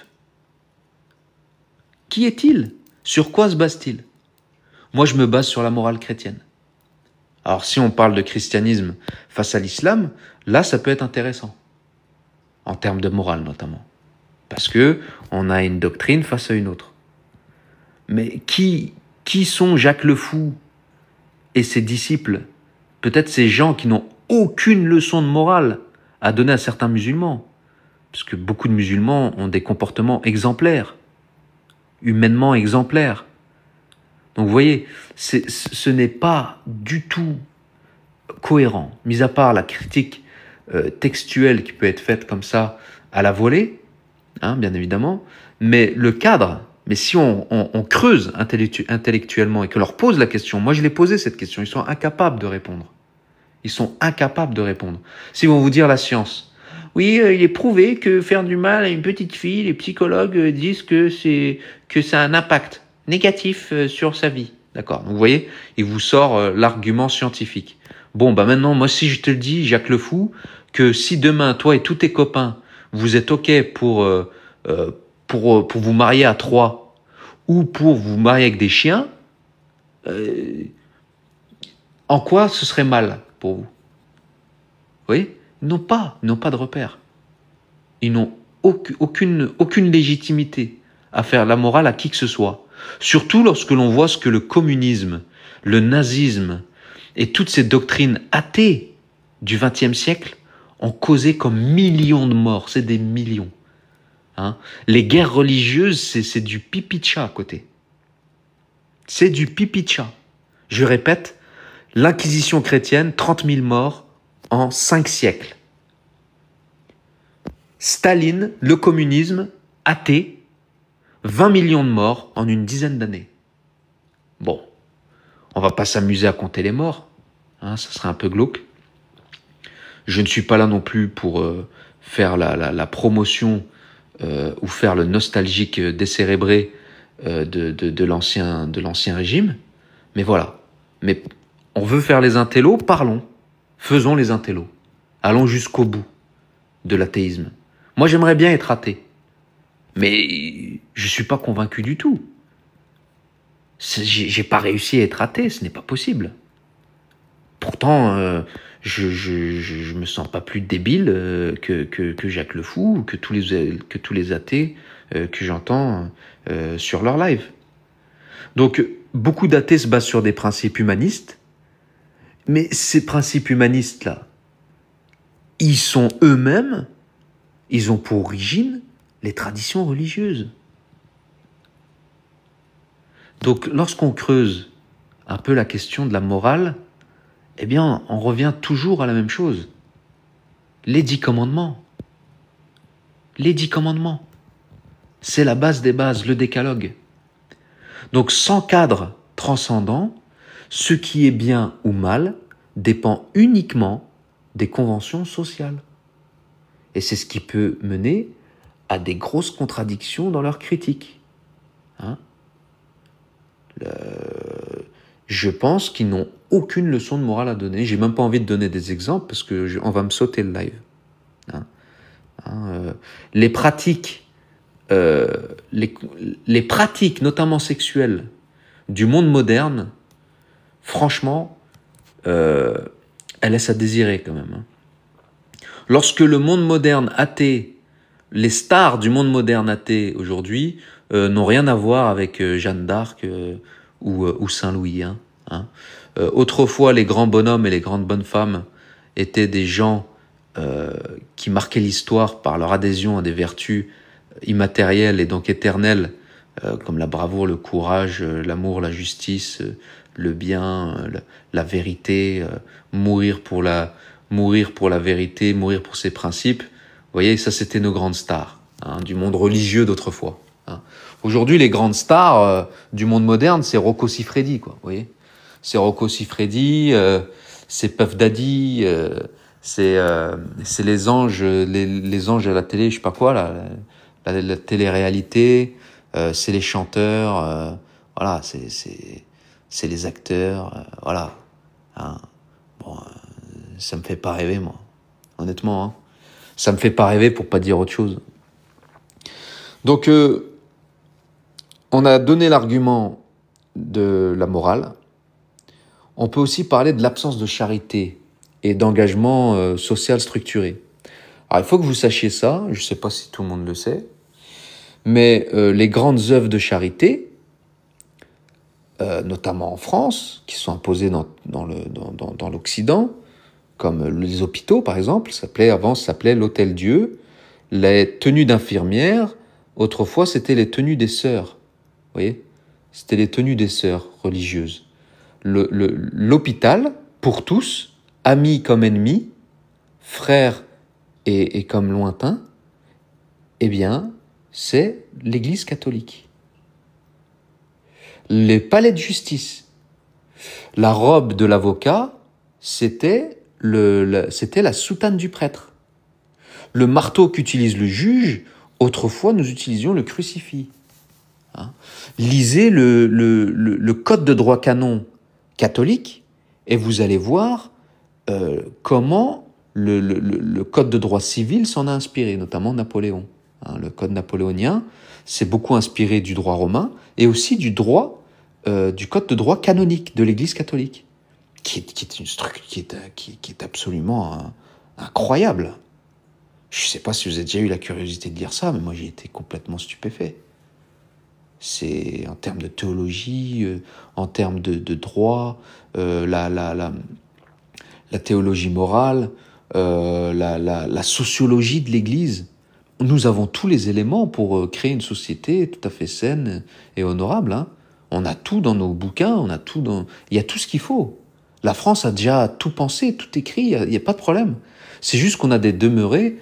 Qui est-il? Sur quoi se base-t-il? Moi, je me base sur la morale chrétienne. Alors, si on parle de christianisme face à l'islam, là, ça peut être intéressant. En termes de morale, notamment. Parce que on a une doctrine face à une autre. Mais qui sont Jacques le Fou et ses disciples? Peut-être ces gens qui n'ont aucune leçon de morale à donner à certains musulmans. Parce que beaucoup de musulmans ont des comportements exemplaires. Humainement exemplaires. Donc vous voyez, ce n'est pas du tout cohérent, mis à part la critique textuelle qui peut être faite comme ça à la volée, hein, bien évidemment, mais le cadre, mais si on creuse intellectuellement et que leur pose la question, moi je l'ai posé cette question, ils sont incapables de répondre. Ils sont incapables de répondre. S'ils vont vous dire la science, oui, il est prouvé que faire du mal à une petite fille, les psychologues disent que ça a un impact négatif sur sa vie. D'accord. Donc vous voyez, il vous sort l'argument scientifique. Bon, bah maintenant, moi si je te le dis, Jacques le Fou, que si demain, toi et tous tes copains, vous êtes OK pour vous marier à 3 ou pour vous marier avec des chiens, en quoi ce serait mal pour vous? Vous voyez? Ils n'ont pas de repère. Ils n'ont aucune légitimité à faire la morale à qui que ce soit. Surtout lorsque l'on voit ce que le communisme, le nazisme et toutes ces doctrines athées du XXe siècle ont causé comme millions de morts. C'est des millions. Hein? Les guerres religieuses, c'est du pipi de chat à côté. C'est du pipi de chat. Je répète, l'Inquisition chrétienne, 30 000 morts en 5 siècles. Staline, le communisme, athée, 20 millions de morts en une dizaine d'années. Bon, on va pas s'amuser à compter les morts, hein, ça serait un peu glauque. Je ne suis pas là non plus pour faire la promotion ou faire le nostalgique décérébré de l'ancien régime, mais voilà. Mais on veut faire les intellos, parlons, faisons les intellos, allons jusqu'au bout de l'athéisme. Moi, j'aimerais bien être athée, mais je suis pas convaincu du tout. J'ai pas réussi à être athée, ce n'est pas possible. Pourtant, je me sens pas plus débile que Jacques le Fou ou que tous les athées que j'entends sur leur live. Donc, beaucoup d'athées se basent sur des principes humanistes, mais ces principes humanistes-là, ils sont eux-mêmes, ils ont pour origine les traditions religieuses. Donc, lorsqu'on creuse un peu la question de la morale, eh bien, on revient toujours à la même chose. Les 10 commandements. Les 10 commandements. C'est la base des bases, le décalogue. Donc, sans cadre transcendant, ce qui est bien ou mal dépend uniquement des conventions sociales. Et c'est ce qui peut mener à des grosses contradictions dans leurs critiques. Hein? Je pense qu'ils n'ont aucune leçon de morale à donner. J'ai même pas envie de donner des exemples parce que on va me sauter le live. Les pratiques, les pratiques, notamment sexuelles, du monde moderne, franchement, elles laissent à désirer quand même. Lorsque le monde moderne athée, les stars du monde moderne athée aujourd'hui n'ont rien à voir avec Jeanne d'Arc ou Saint-Louis. Autrefois, les grands bonhommes et les grandes bonnes femmes étaient des gens qui marquaient l'histoire par leur adhésion à des vertus immatérielles et donc éternelles, comme la bravoure, le courage, l'amour, la justice, le bien, la vérité, mourir pour la vérité, mourir pour ses principes. Vous voyez, ça c'était nos grandes stars du monde religieux d'autrefois. Aujourd'hui, les grandes stars du monde moderne, c'est Rocco Siffredi, quoi. Vous voyez, c'est Rocco Siffredi, c'est Puff Daddy, c'est les anges à la télé, je sais pas quoi là, la télé-réalité, c'est les chanteurs, voilà, c'est les acteurs, voilà. Bon, ça me fait pas rêver, moi, honnêtement. Ça me fait pas rêver pour pas dire autre chose. Donc, on a donné l'argument de la morale. On peut aussi parler de l'absence de charité et d'engagement social structuré. Alors, il faut que vous sachiez ça, je ne sais pas si tout le monde le sait, mais les grandes œuvres de charité, notamment en France, qui sont imposées dans l'Occident, comme les hôpitaux par exemple, avant ça s'appelait l'Hôtel Dieu, les tenues d'infirmières, autrefois c'était les tenues des sœurs, vous voyez, c'était les tenues des sœurs religieuses. L'hôpital, pour tous, amis comme ennemis, frères et comme lointains, eh bien, c'est l'Église catholique. Les palais de justice, la robe de l'avocat, c'était la soutane du prêtre. Le marteau qu'utilise le juge, autrefois nous utilisions le crucifix. Lisez le code de droit canon catholique et vous allez voir comment le code de droit civil s'en a inspiré, notamment Napoléon. Le code napoléonien s'est beaucoup inspiré du droit romain et aussi du droit du code de droit canonique de l'Église catholique, qui est absolument incroyable. Je ne sais pas si vous avez déjà eu la curiosité de lire ça, mais moi j'ai été complètement stupéfait. C'est en termes de théologie, en termes de droit, la théologie morale, la sociologie de l'Église. Nous avons tous les éléments pour créer une société tout à fait saine et honorable. On a tout dans nos bouquins, il y a tout ce qu'il faut. La France a déjà tout pensé, tout écrit, il n'y a pas de problème. C'est juste qu'on a des demeurés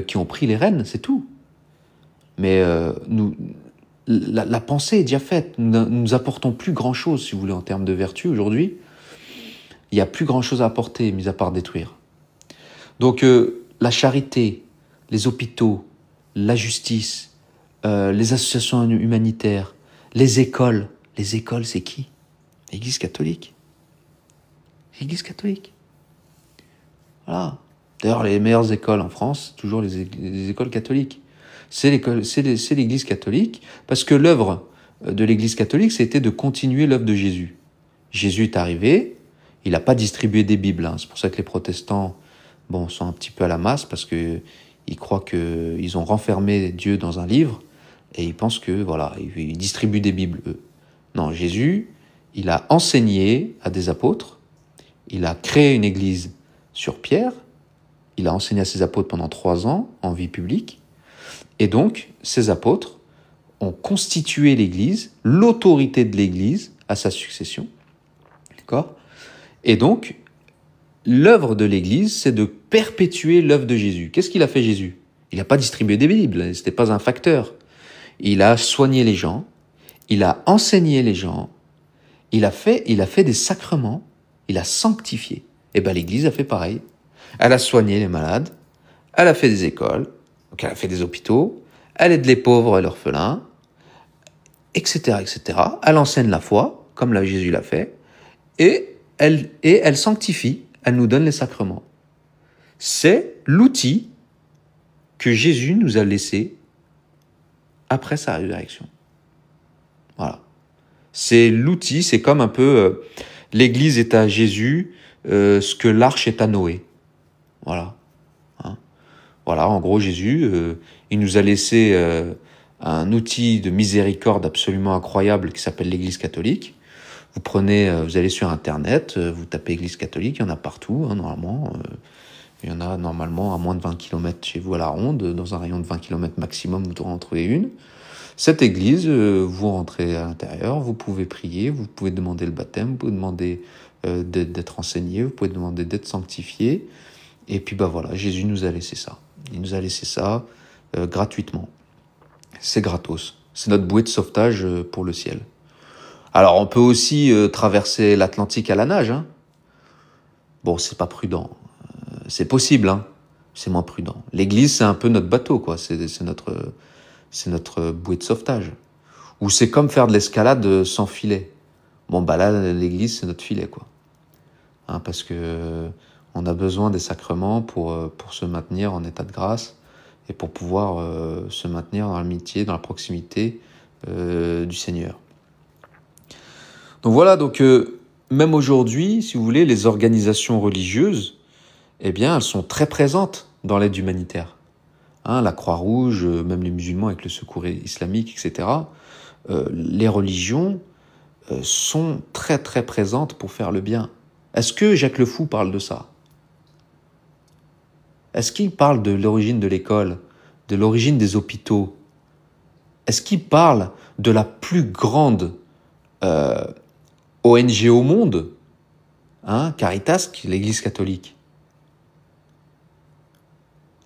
qui ont pris les rênes, c'est tout. Mais la pensée est déjà faite. Nous apportons plus grand-chose, si vous voulez, en termes de vertu aujourd'hui. Il n'y a plus grand-chose à apporter, mis à part détruire. Donc, la charité, les hôpitaux, la justice, les associations humanitaires, les écoles. Les écoles, c'est qui? L'Église catholique. L'Église catholique. Voilà. D'ailleurs, les meilleures écoles en France, toujours les écoles catholiques. C'est l'Église catholique, parce que l'œuvre de l'Église catholique, c'était de continuer l'œuvre de Jésus. Jésus est arrivé, il n'a pas distribué des Bibles. C'est pour ça que les protestants, sont un petit peu à la masse, parce que ils croient qu'ils ont renfermé Dieu dans un livre, et ils pensent que, voilà, ils distribuent des Bibles, eux. Non, Jésus, il a enseigné à des apôtres, il a créé une église sur Pierre, il a enseigné à ses apôtres pendant 3 ans en vie publique, et donc ces apôtres ont constitué l'église, l'autorité de l'église à sa succession. D'accord ? Et donc, l'œuvre de l'église, c'est de perpétuer l'œuvre de Jésus. Qu'est-ce qu'il a fait Jésus ? Il n'a pas distribué des Bibles, c'était pas un facteur. Il a soigné les gens, il a enseigné les gens, il a fait des sacrements, il a sanctifié. Et ben l'Église a fait pareil. Elle a soigné les malades, elle a fait des écoles, donc elle a fait des hôpitaux, elle aide les pauvres et l'orphelin, etc., etc. Elle enseigne la foi, comme Jésus l'a fait, et elle sanctifie, elle nous donne les sacrements. C'est l'outil que Jésus nous a laissé après sa résurrection. Voilà. C'est l'outil, c'est comme un peu l'Église est à Jésus, ce que l'arche est à Noé. Voilà. Hein. Voilà, en gros, Jésus, il nous a laissé un outil de miséricorde absolument incroyable qui s'appelle l'Église catholique. Vous prenez, vous allez sur Internet, vous tapez Église catholique, il y en a partout, hein, normalement. Il y en a normalement à moins de 20 km chez vous à la ronde. Dans un rayon de 20 km maximum, vous devrez en trouver une. Cette église, vous rentrez à l'intérieur, vous pouvez prier, vous pouvez demander le baptême, vous pouvez demander d'être enseigné, vous pouvez demander d'être sanctifié. Et puis voilà, Jésus nous a laissé ça. Il nous a laissé ça gratuitement. C'est gratos. C'est notre bouée de sauvetage pour le ciel. Alors on peut aussi traverser l'Atlantique à la nage. Hein. Bon, c'est pas prudent. C'est possible, hein. C'est moins prudent. L'église, c'est un peu notre bateau, quoi. C'est notre bouée de sauvetage. Ou c'est comme faire de l'escalade sans filet. Bon, là, l'église, c'est notre filet, quoi. Hein, parce que on a besoin des sacrements pour se maintenir en état de grâce et pour pouvoir se maintenir dans l'amitié, dans la proximité du Seigneur. Donc voilà, même aujourd'hui, si vous voulez, les organisations religieuses, eh bien, elles sont très présentes dans l'aide humanitaire. Hein, la Croix-Rouge, même les musulmans avec le secours islamique, etc. Les religions sont très très présentes pour faire le bien. Est-ce que Jacques Le Fou parle de ça? Est-ce qu'il parle de l'origine de l'école, de l'origine des hôpitaux? Est-ce qu'il parle de la plus grande ONG au monde, hein, Caritas, l'Église catholique?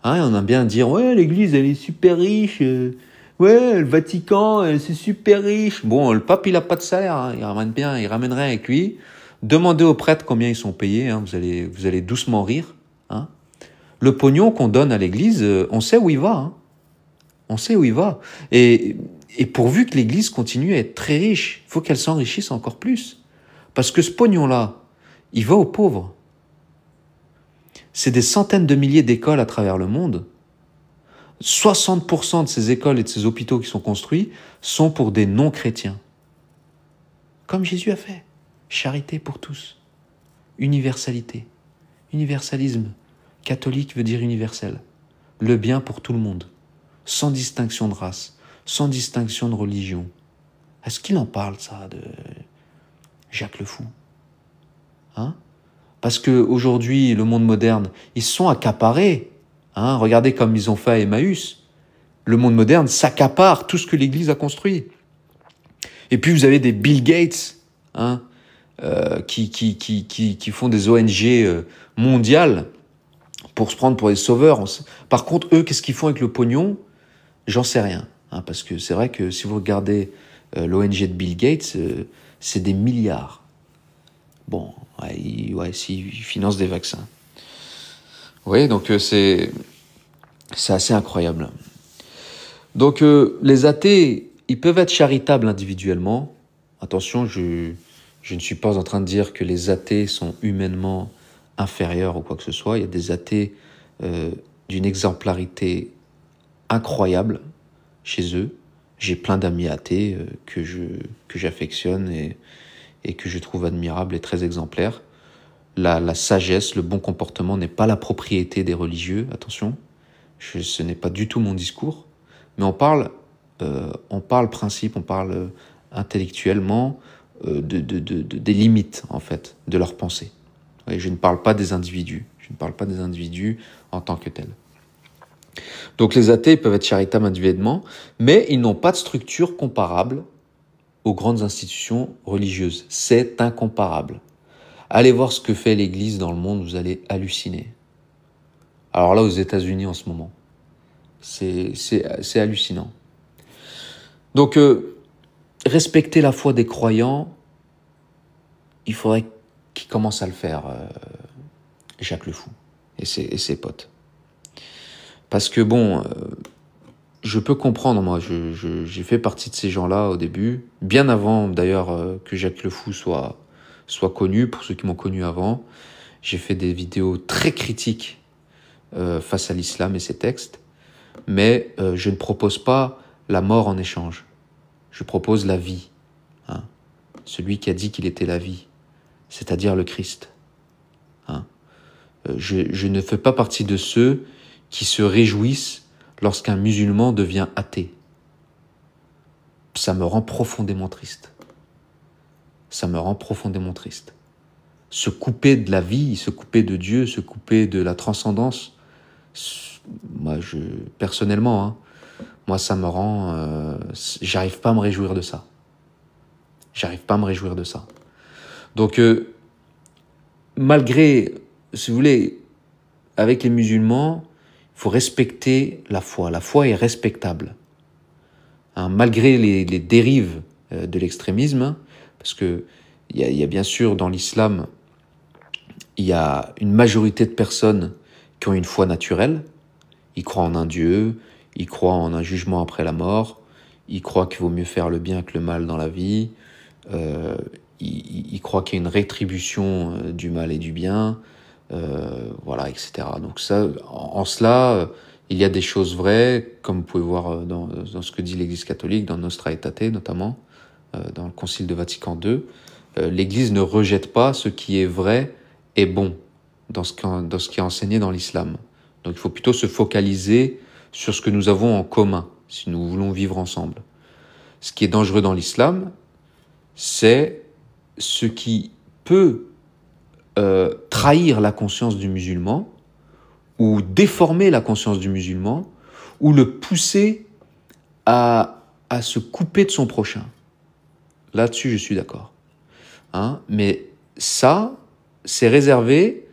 Hein, on aime bien dire, ouais, l'Église, elle est super riche, ouais, le Vatican, c'est super riche. Bon, le pape, il a pas de salaire, hein, il ramène rien avec lui. Demandez aux prêtres combien ils sont payés, hein, vous allez doucement rire. Hein. Le pognon qu'on donne à l'Église, on sait où il va. Hein. On sait où il va. Et pourvu que l'Église continue à être très riche, il faut qu'elle s'enrichisse encore plus. Parce que ce pognon-là, il va aux pauvres. C'est des centaines de milliers d'écoles à travers le monde. 60% de ces écoles et de ces hôpitaux qui sont construits sont pour des non-chrétiens. Comme Jésus a fait. Charité pour tous. Universalité. Universalisme. Catholique veut dire universel. Le bien pour tout le monde. Sans distinction de race. Sans distinction de religion. Est-ce qu'il en parle, ça, de Jacques Le Fou? Hein? Parce qu'aujourd'hui, le monde moderne, ils sont accaparés. Hein, regardez comme ils ont fait à Emmaüs. Le monde moderne s'accapare tout ce que l'Église a construit. Et puis vous avez des Bill Gates, hein, qui font des ONG mondiales pour se prendre pour des sauveurs. Par contre, eux, qu'est-ce qu'ils font avec le pognon? J'en sais rien. Hein, parce que c'est vrai que si vous regardez l'ONG de Bill Gates, c'est des milliards. Bon, s'il finance des vaccins. Vous voyez, donc c'est assez incroyable. Donc les athées, ils peuvent être charitables individuellement. Attention, je ne suis pas en train de dire que les athées sont humainement inférieurs ou quoi que ce soit. Il y a des athées d'une exemplarité incroyable chez eux. J'ai plein d'amis athées que j'affectionne et que je trouve admirables et très exemplaires. La sagesse, le bon comportement n'est pas la propriété des religieux, attention. Ce n'est pas du tout mon discours. Mais on parle principe, on parle intellectuellement des limites, en fait, de leur pensée. Et je ne parle pas des individus. Je ne parle pas des individus en tant que tels. Donc les athées peuvent être charitables individuellement, mais ils n'ont pas de structure comparable aux grandes institutions religieuses. C'est incomparable. Allez voir ce que fait l'Église dans le monde, vous allez halluciner. Alors là, aux États-Unis en ce moment, c'est hallucinant. Donc, respecter la foi des croyants, il faudrait qu'ils commencent à le faire Jacques le Fou et ses potes. Parce que bon, je peux comprendre, moi, j'ai fait partie de ces gens-là au début, bien avant d'ailleurs que Jacques le Fou soit connu, pour ceux qui m'ont connu avant. J'ai fait des vidéos très critiques face à l'islam et ses textes, mais je ne propose pas la mort en échange. Je propose la vie. Hein. Celui qui a dit qu'il était la vie, c'est-à-dire le Christ. Hein. Je ne fais pas partie de ceux qui se réjouissent lorsqu'un musulman devient athée. Ça me rend profondément triste. Ça me rend profondément triste. Se couper de la vie, se couper de Dieu, se couper de la transcendance, moi, personnellement, hein, moi, ça me rend... j'arrive pas à me réjouir de ça. J'arrive pas à me réjouir de ça. Donc, malgré, si vous voulez, avec les musulmans, il faut respecter la foi. La foi est respectable. Hein, malgré les dérives de l'extrémisme, hein, parce que il y a bien sûr dans l'islam, il y a une majorité de personnes qui ont une foi naturelle. Ils croient en un Dieu, ils croient en un jugement après la mort, ils croient qu'il vaut mieux faire le bien que le mal dans la vie, ils croient qu'il y a une rétribution du mal et du bien, voilà, etc. Donc ça, en cela, il y a des choses vraies, comme vous pouvez voir dans ce que dit l'Église catholique, dans Nostra Aetate notamment, dans le Concile de Vatican II. L'Église ne rejette pas ce qui est vrai et bon dans ce qui est enseigné dans l'islam. Donc il faut plutôt se focaliser sur ce que nous avons en commun, si nous voulons vivre ensemble. Ce qui est dangereux dans l'islam, c'est ce qui peut trahir la conscience du musulman, ou déformer la conscience du musulman, ou le pousser à se couper de son prochain. Là-dessus, je suis d'accord. Hein, mais ça, c'est réservé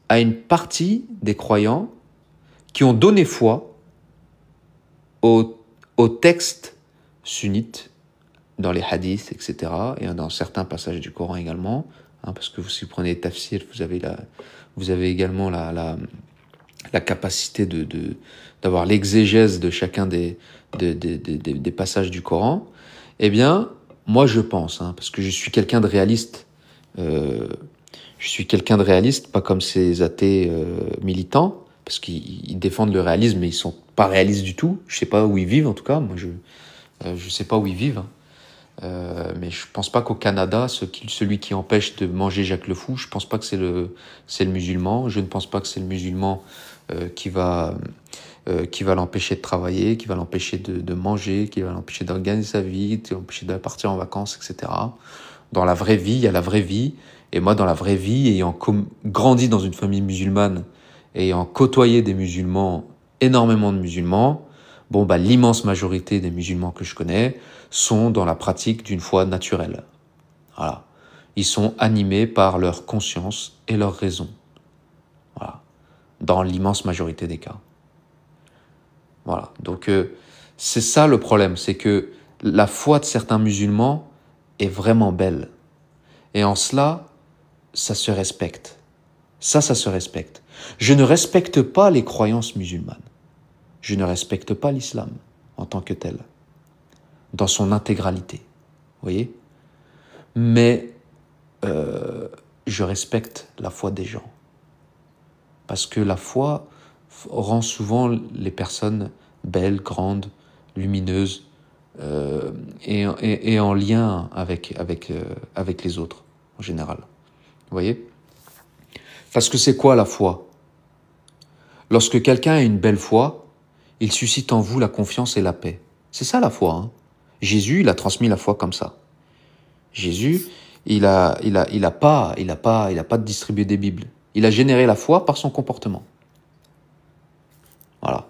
à une partie des croyants qui ont donné foi aux textes sunnites, dans les hadiths, etc., et dans certains passages du Coran également, hein, parce que si vous prenez les tafsirs, vous avez également la capacité d'avoir l'exégèse de chacun des passages du Coran. Eh bien, moi je pense, hein, parce que je suis quelqu'un de réaliste, pas comme ces athées militants, parce qu'ils défendent le réalisme, mais ils sont pas réalistes du tout. Je sais pas où ils vivent, en tout cas. Moi, je sais pas où ils vivent. Mais je pense pas qu'au Canada, celui qui empêche de manger Jacques le Fou, je pense pas que c'est le musulman. Je ne pense pas que c'est le musulman qui va l'empêcher de travailler, qui va l'empêcher de manger, qui va l'empêcher d'organiser sa vie, qui va l'empêcher de partir en vacances, etc. Dans la vraie vie, il y a la vraie vie. Et moi, dans la vraie vie, ayant grandi dans une famille musulmane, ayant côtoyé des musulmans, énormément de musulmans, l'immense majorité des musulmans que je connais sont dans la pratique d'une foi naturelle. Voilà. Ils sont animés par leur conscience et leur raison. Voilà. Dans l'immense majorité des cas. Voilà. Donc, c'est ça le problème, c'est que la foi de certains musulmans est vraiment belle. Et en cela, ça se respecte. Ça se respecte. Je ne respecte pas les croyances musulmanes. Je ne respecte pas l'islam en tant que tel, dans son intégralité. Vous voyez ? Mais je respecte la foi des gens. Parce que la foi rend souvent les personnes belles, grandes, lumineuses, et en lien avec les autres, en général. Vous voyez ? Parce que c'est quoi la foi ? Lorsque quelqu'un a une belle foi, il suscite en vous la confiance et la paix. C'est ça la foi. Hein. Jésus, il a transmis la foi comme ça. Jésus, il a pas distribué des Bibles. Il a généré la foi par son comportement. Voilà.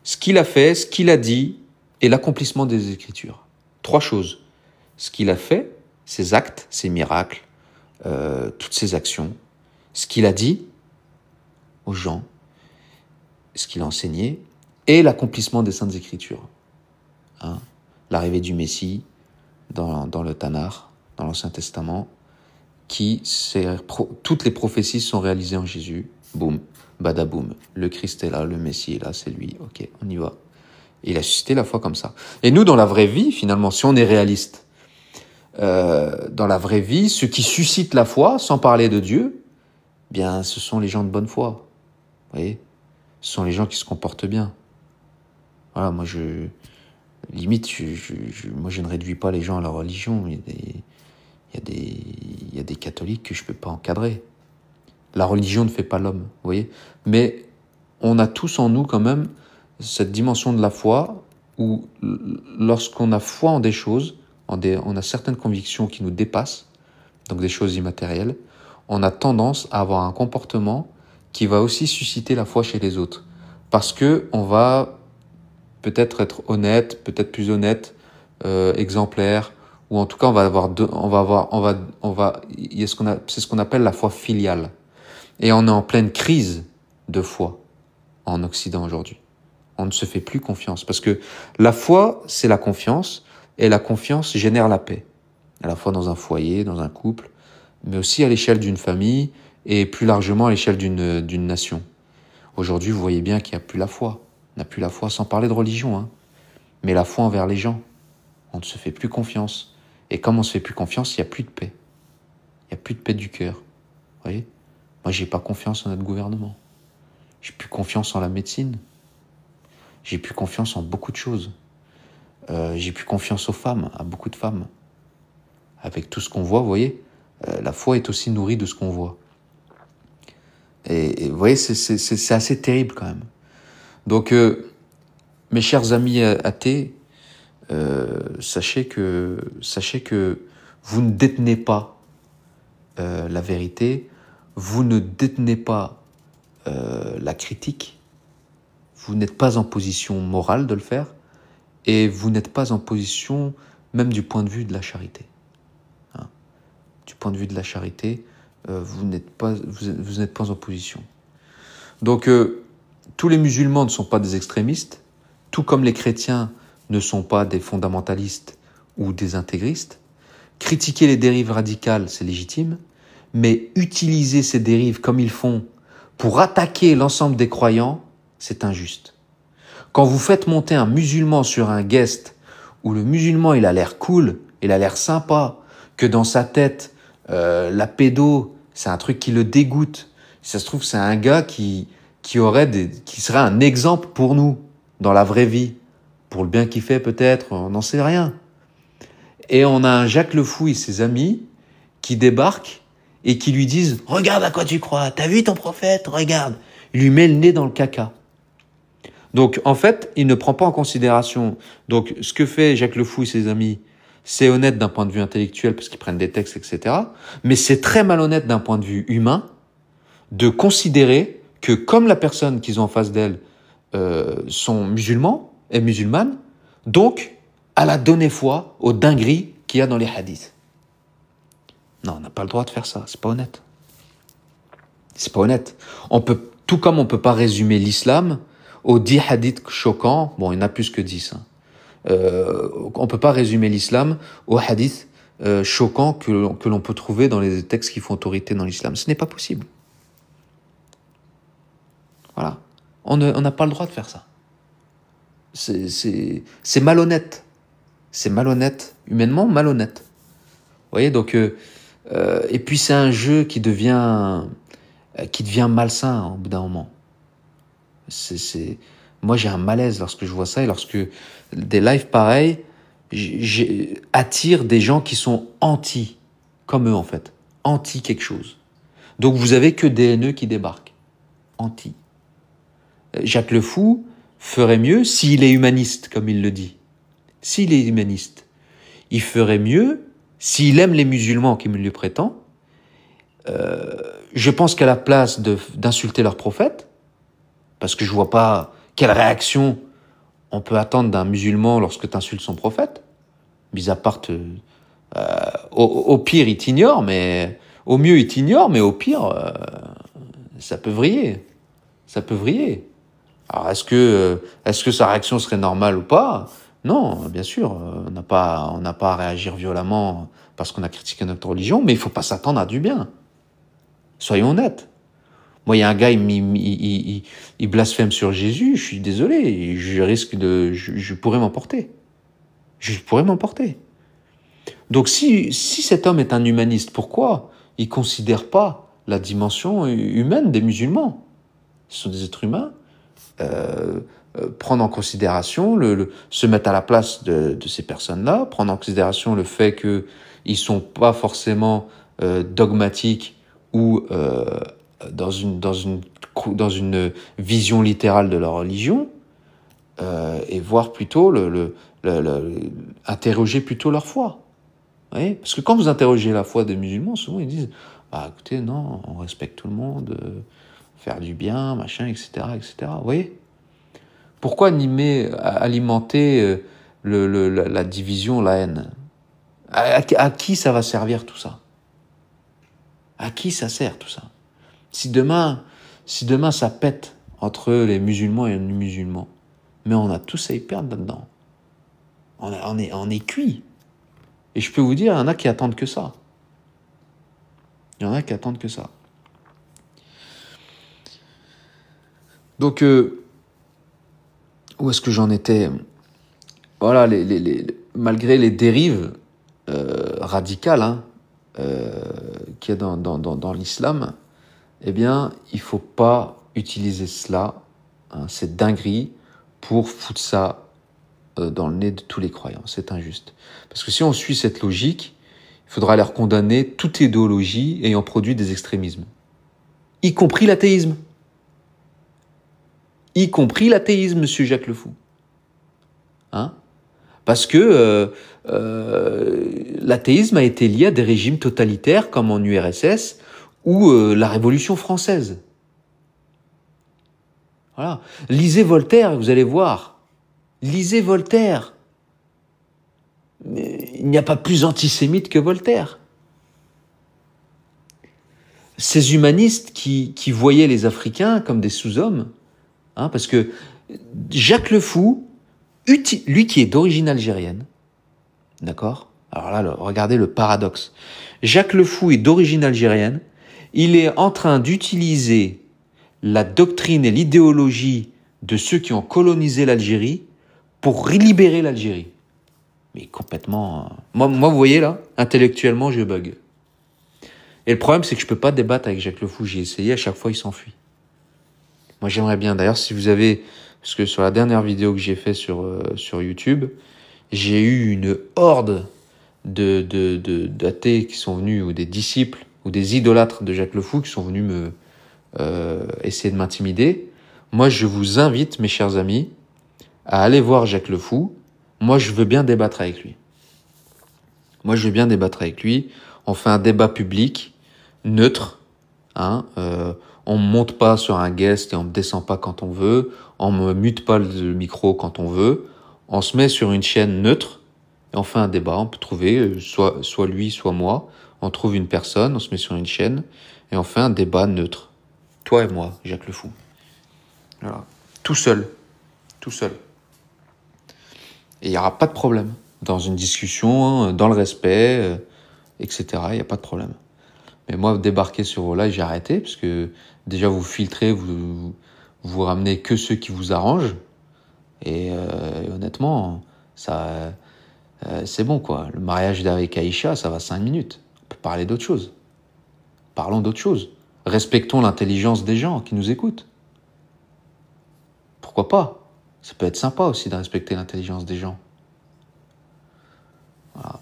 Ce qu'il a fait, ce qu'il a dit, et l'accomplissement des Écritures. 3 choses. Ce qu'il a fait, ses actes, ses miracles, toutes ses actions. Ce qu'il a dit aux gens, ce qu'il a enseigné, et l'accomplissement des Saintes Écritures. Hein, l'arrivée du Messie dans le Tanakh, dans l'Ancien Testament, toutes les prophéties sont réalisées en Jésus, Boum, badaboum. Le Christ est là, le Messie est là, c'est lui. Ok, on y va. Et il a suscité la foi comme ça. Et nous, dans la vraie vie, finalement, si on est réaliste, dans la vraie vie, ceux qui suscitent la foi, sans parler de Dieu, bien, ce sont les gens de bonne foi. Vous voyez, ce sont les gens qui se comportent bien. Voilà, moi, limite, moi, je ne réduis pas les gens à leur religion. Il y a des catholiques que je peux pas encadrer. La religion ne fait pas l'homme, vous voyez. Mais on a tous en nous quand même cette dimension de la foi où lorsqu'on a foi en des choses, on a certaines convictions qui nous dépassent, donc des choses immatérielles, on a tendance à avoir un comportement qui va aussi susciter la foi chez les autres. Parce que on va peut-être être honnête, peut-être plus honnête, exemplaire, ou en tout cas c'est ce qu'on appelle la foi filiale. Et on est en pleine crise de foi en Occident aujourd'hui. On ne se fait plus confiance parce que la foi, c'est la confiance et la confiance génère la paix. À la fois dans un foyer, dans un couple, mais aussi à l'échelle d'une famille et plus largement à l'échelle d'une nation. Aujourd'hui, vous voyez bien qu'il n'y a plus la foi. On n'a plus la foi sans parler de religion, hein. Mais la foi envers les gens. On ne se fait plus confiance. Et comme on ne se fait plus confiance, il n'y a plus de paix. Il n'y a plus de paix du cœur. Vous voyez ? Moi, j'ai pas confiance en notre gouvernement. J'ai plus confiance en la médecine. J'ai plus confiance en beaucoup de choses. J'ai plus confiance aux femmes, à beaucoup de femmes. Avec tout ce qu'on voit, vous voyez, la foi est aussi nourrie de ce qu'on voit. Et vous voyez, c'est assez terrible quand même. Donc, mes chers amis athées, sachez que vous ne détenez pas la vérité, vous ne détenez pas la critique, vous n'êtes pas en position morale de le faire, et vous n'êtes pas en position même du point de vue de la charité. Hein. Du point de vue de la charité, vous n'êtes pas en position. Donc, tous les musulmans ne sont pas des extrémistes, tout comme les chrétiens ne sont pas des fondamentalistes ou des intégristes. Critiquer les dérives radicales, c'est légitime, mais utiliser ces dérives comme ils font pour attaquer l'ensemble des croyants, c'est injuste. Quand vous faites monter un musulman sur un guest où le musulman il a l'air cool, il a l'air sympa, que dans sa tête, la pédo, c'est un truc qui le dégoûte. Si ça se trouve, c'est un gars qui serait un exemple pour nous dans la vraie vie. Pour le bien qu'il fait peut-être, on n'en sait rien. Et on a un Jacques Le Fou et ses amis qui débarquent et qui lui disent « Regarde à quoi tu crois, t'as vu ton prophète, regarde !» Il lui met le nez dans le caca. Donc, en fait, il ne prend pas en considération. Donc, ce que fait Jacques Le Fou et ses amis, c'est honnête d'un point de vue intellectuel parce qu'ils prennent des textes, etc. Mais c'est très malhonnête d'un point de vue humain de considérer que comme la personne qu'ils ont en face d'elle sont musulmans et musulmanes, donc elle a donné foi aux dingueries qu'il y a dans les hadiths. Non, on n'a pas le droit de faire ça, c'est pas honnête. C'est pas honnête. Tout comme on peut pas résumer l'islam aux 10 hadiths choquants, bon, il y en a plus que 10, hein. On peut pas résumer l'islam aux hadiths choquants que l'on peut trouver dans les textes qui font autorité dans l'islam. Ce n'est pas possible. Voilà. On n'a pas le droit de faire ça. C'est malhonnête. C'est malhonnête, humainement malhonnête. Vous voyez, donc et puis c'est un jeu qui devient malsain au bout d'un moment. Moi j'ai un malaise lorsque je vois ça et lorsque des lives pareils attirent des gens qui sont anti, comme eux en fait, anti quelque chose. Donc vous avez que des haineux qui débarquent, anti. Jacques Le Fou ferait mieux s'il est humaniste, comme il le dit. S'il est humaniste, il ferait mieux s'il aime les musulmans, comme il le prétend. Je pense qu'à la place d'insulter leur prophète, parce que je vois pas quelle réaction on peut attendre d'un musulman lorsque tu insultes son prophète, mis à part au pire il t'ignore, mais au mieux il t'ignore, mais au pire ça peut vriller. Ça peut vriller. Alors est-ce que sa réaction serait normale ou pas ? Non, bien sûr, on n'a pas à réagir violemment parce qu'on a critiqué notre religion, mais il faut pas s'attendre à du bien. Soyons honnêtes. Moi, il y a un gars, il blasphème sur Jésus, je suis désolé, je pourrais m'emporter. Je pourrais m'emporter. Donc si cet homme est un humaniste, pourquoi il ne considère pas la dimension humaine des musulmans? Ce sont des êtres humains. Prendre en considération, se mettre à la place de ces personnes-là, prendre en considération le fait qu'ils ne sont pas forcément dogmatiques ou dans une vision littérale de leur religion, et voir plutôt interroger plutôt leur foi. Oui, parce que quand vous interrogez la foi des musulmans, souvent ils disent écoutez, non, on respecte tout le monde, faire du bien, machin, etc., etc. Vous voyez? Pourquoi alimenter la division, la haine? À qui ça va servir tout ça? À qui ça sert tout ça? Si demain ça pète entre les musulmans et les non-musulmans, mais on a tous à y perdre là-dedans. On est cuit. Et je peux vous dire, il y en a qui attendent que ça. Il y en a qui attendent que ça. Donc, où est-ce que j'en étais? Voilà, malgré les dérives radicales qu'il y a dans l'islam, eh bien, il ne faut pas utiliser cela, cette dinguerie, pour foutre ça dans le nez de tous les croyants. C'est injuste. Parce que si on suit cette logique, il faudra leur condamner toute idéologie ayant produit des extrémismes. Y compris l'athéisme. Y compris l'athéisme, monsieur Jacques Le Fou. Parce que l'athéisme a été lié à des régimes totalitaires comme en URSS ou la Révolution française. Voilà. Lisez Voltaire, vous allez voir. Lisez Voltaire. Mais il n'y a pas plus antisémite que Voltaire. Ces humanistes qui voyaient les Africains comme des sous-hommes, parce que Jacques Le Fou, lui qui est d'origine algérienne, d'accord? Alors là, regardez le paradoxe. Jacques Le Fou est d'origine algérienne, il est en train d'utiliser la doctrine et l'idéologie de ceux qui ont colonisé l'Algérie pour libérer l'Algérie. Mais complètement... Moi, vous voyez là, intellectuellement, je bug. Et le problème, c'est que je peux pas débattre avec Jacques Le Fou. J'ai essayé, à chaque fois, il s'enfuit. Moi, j'aimerais bien. D'ailleurs, si vous avez... Parce que sur la dernière vidéo que j'ai fait sur YouTube, j'ai eu une horde d'athées qui sont venus, ou des disciples, ou des idolâtres de Jacques Le Fou qui sont venus essayer de m'intimider. Moi, je vous invite, mes chers amis, à aller voir Jacques Le Fou. Moi, je veux bien débattre avec lui. On fait un débat public, neutre. On me monte pas sur un guest et on me descend pas quand on veut. On me mute pas le micro quand on veut. On se met sur une chaîne neutre et on fait un débat. On peut trouver soit lui, soit moi. On trouve une personne, on se met sur une chaîne et on fait un débat neutre. Toi et moi, Jacques Le Fou. Voilà. Tout seul. Et il n'y aura pas de problème. Dans une discussion, dans le respect, etc. Il n'y a pas de problème. Mais moi, débarquer sur vos lives, j'ai arrêté, parce que déjà, vous filtrez, vous ramenez que ceux qui vous arrangent. Et honnêtement, ça, c'est bon, quoi. Le mariage d'avec Aïcha, ça va 5 minutes. On peut parler d'autre chose. Parlons d'autre chose. Respectons l'intelligence des gens qui nous écoutent. Pourquoi pas? Ça peut être sympa aussi de respecter l'intelligence des gens. Voilà.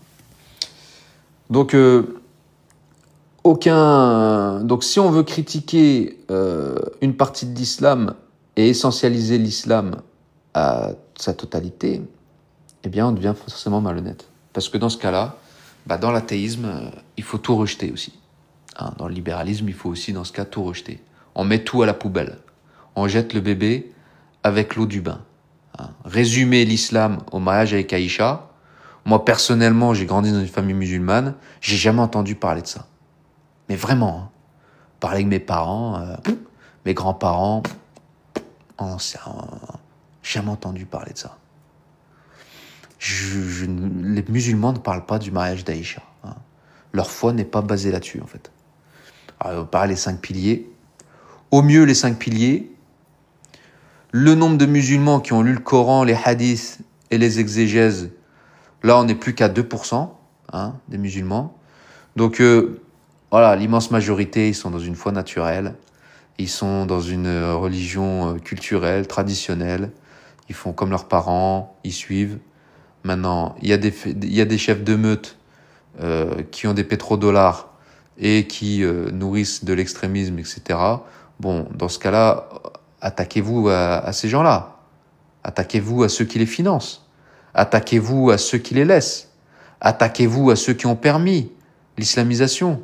Donc, donc si on veut critiquer une partie de l'islam et essentialiser l'islam à sa totalité, eh bien on devient forcément malhonnête. Parce que dans ce cas-là, dans l'athéisme, il faut tout rejeter aussi. Dans le libéralisme, il faut aussi dans ce cas tout rejeter. On met tout à la poubelle. On jette le bébé avec l'eau du bain. Résumer l'islam au mariage avec Aïcha. Moi personnellement, j'ai grandi dans une famille musulmane, j'ai jamais entendu parler de ça. Mais vraiment, parler avec mes parents, mes grands-parents, jamais entendu parler de ça. Les musulmans ne parlent pas du mariage d'Aïcha. Leur foi n'est pas basée là-dessus, en fait. Alors, on parle des 5 piliers. Au mieux, les 5 piliers. Le nombre de musulmans qui ont lu le Coran, les hadiths et les exégèses, là, on n'est plus qu'à 2% des musulmans. Donc, voilà, l'immense majorité, ils sont dans une foi naturelle. Ils sont dans une religion culturelle, traditionnelle. Ils font comme leurs parents, ils suivent. Maintenant, il y a des chefs de meute qui ont des pétrodollars et qui nourrissent de l'extrémisme, etc. Bon, dans ce cas-là, attaquez-vous à ces gens-là. Attaquez-vous à ceux qui les financent. Attaquez-vous à ceux qui les laissent. Attaquez-vous à ceux qui ont permis l'islamisation.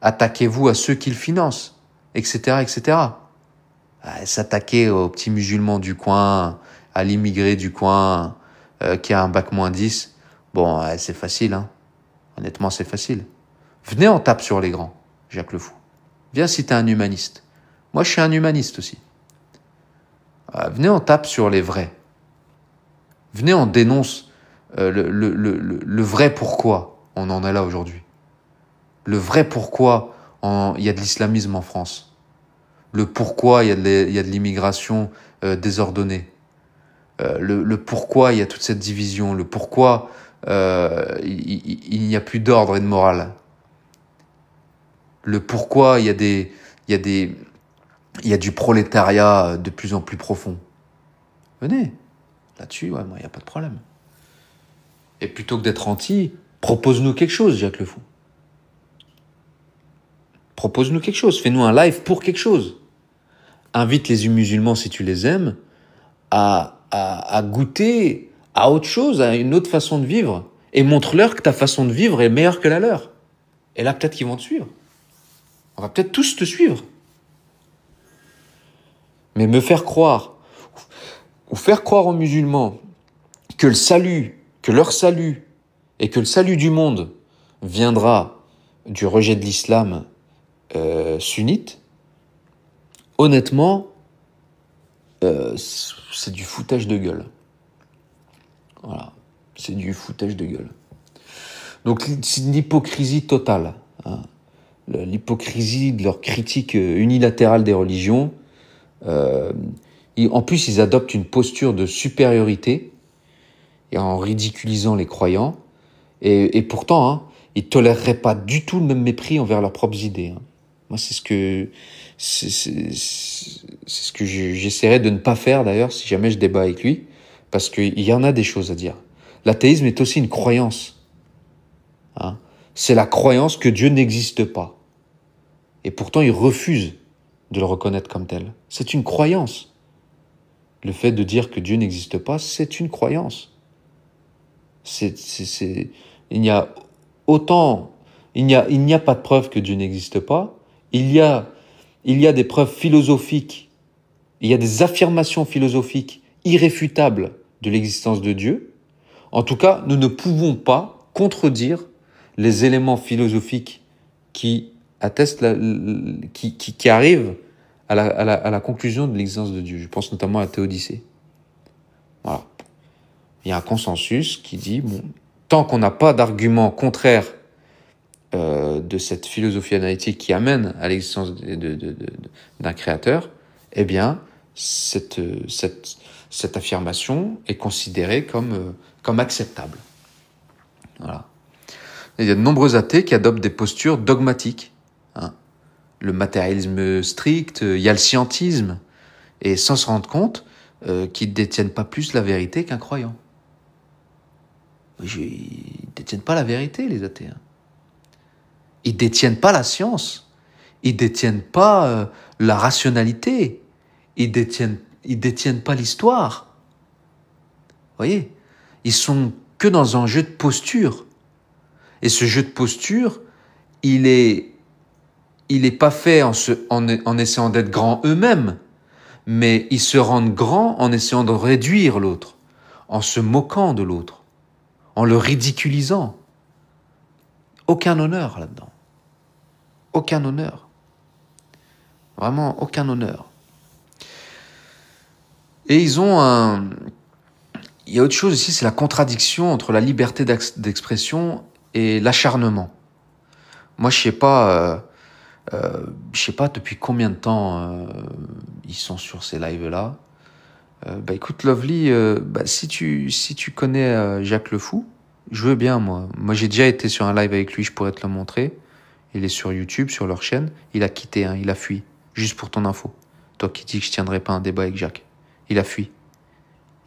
Attaquez-vous à ceux qui le financent, etc., etc. S'attaquer aux petits musulmans du coin, à l'immigré du coin qui a un bac-10, bon, c'est facile, hein. Honnêtement, c'est facile. Venez, on tape sur les grands, Jacques Le Fou. Viens si t'es un humaniste. Moi, je suis un humaniste aussi. Venez, on tape sur les vrais. Venez, on dénonce le vrai pourquoi on en est là aujourd'hui. Le vrai pourquoi il y a de l'islamisme en France. Le pourquoi il y a de l'immigration désordonnée. Le pourquoi il y a toute cette division. Le pourquoi il n'y a plus d'ordre et de morale. Le pourquoi il y a du prolétariat de plus en plus profond. Venez. Là-dessus, ouais, moi, il n'y a pas de problème. Et plutôt que d'être anti, propose-nous quelque chose, Jacques Le Fou. Propose-nous quelque chose. Fais-nous un live pour quelque chose. Invite les musulmans, si tu les aimes, à goûter à autre chose, à une autre façon de vivre. Et montre-leur que ta façon de vivre est meilleure que la leur. Et là, peut-être qu'ils vont te suivre. On va peut-être tous te suivre. Mais me faire croire, ou faire croire aux musulmans que leur salut, et que le salut du monde viendra du rejet de l'islam sunnite, honnêtement, c'est du foutage de gueule. Voilà, c'est du foutage de gueule. Donc c'est une hypocrisie totale. L'hypocrisie de leur critique unilatérale des religions. En plus, ils adoptent une posture de supériorité et en ridiculisant les croyants. Et pourtant, ils toléreraient pas du tout le même mépris envers leurs propres idées. Moi, c'est ce que j'essaierai de ne pas faire d'ailleurs si jamais je débat avec lui, parce qu'il y en a des choses à dire. L'athéisme est aussi une croyance. C'est la croyance que Dieu n'existe pas. Et pourtant, il refuse de le reconnaître comme tel. C'est une croyance. Le fait de dire que Dieu n'existe pas, c'est une croyance. Il n'y a pas de preuve que Dieu n'existe pas. Il y a des preuves philosophiques. Il y a des affirmations philosophiques irréfutables de l'existence de Dieu. En tout cas, nous ne pouvons pas contredire les éléments philosophiques qui attestent, qui arrivent à la conclusion de l'existence de Dieu. Je pense notamment à la théodicée. Voilà. Il y a un consensus qui dit, tant qu'on n'a pas d'argument contraire de cette philosophie analytique qui amène à l'existence d'un créateur, eh bien, cette affirmation est considérée comme acceptable. Voilà. Il y a de nombreux athées qui adoptent des postures dogmatiques. Le matérialisme strict, il y a le scientisme, et sans se rendre compte qu'ils ne détiennent pas plus la vérité qu'un croyant. Ils ne détiennent pas la vérité, les athées. Ils ne détiennent pas la science. Ils ne détiennent pas la rationalité. Ils détiennent pas l'histoire. Vous voyez ? Ils sont que dans un jeu de posture. Et ce jeu de posture, il est pas fait en essayant d'être grands eux-mêmes, mais ils se rendent grands en essayant de réduire l'autre, en se moquant de l'autre, en le ridiculisant. Aucun honneur là-dedans. Aucun honneur. Vraiment, aucun honneur. Et il y a autre chose ici, c'est la contradiction entre la liberté d'expression et l'acharnement. Moi, je sais pas, Je sais pas depuis combien de temps ils sont sur ces lives-là. Écoute, Lovely, si tu connais Jacques Le Fou, je veux bien, moi. Moi, j'ai déjà été sur un live avec lui, je pourrais te le montrer. Il est sur YouTube, sur leur chaîne. Il a quitté, il a fui. Juste pour ton info. Toi qui dis que je tiendrai pas un débat avec Jacques. Il a fui.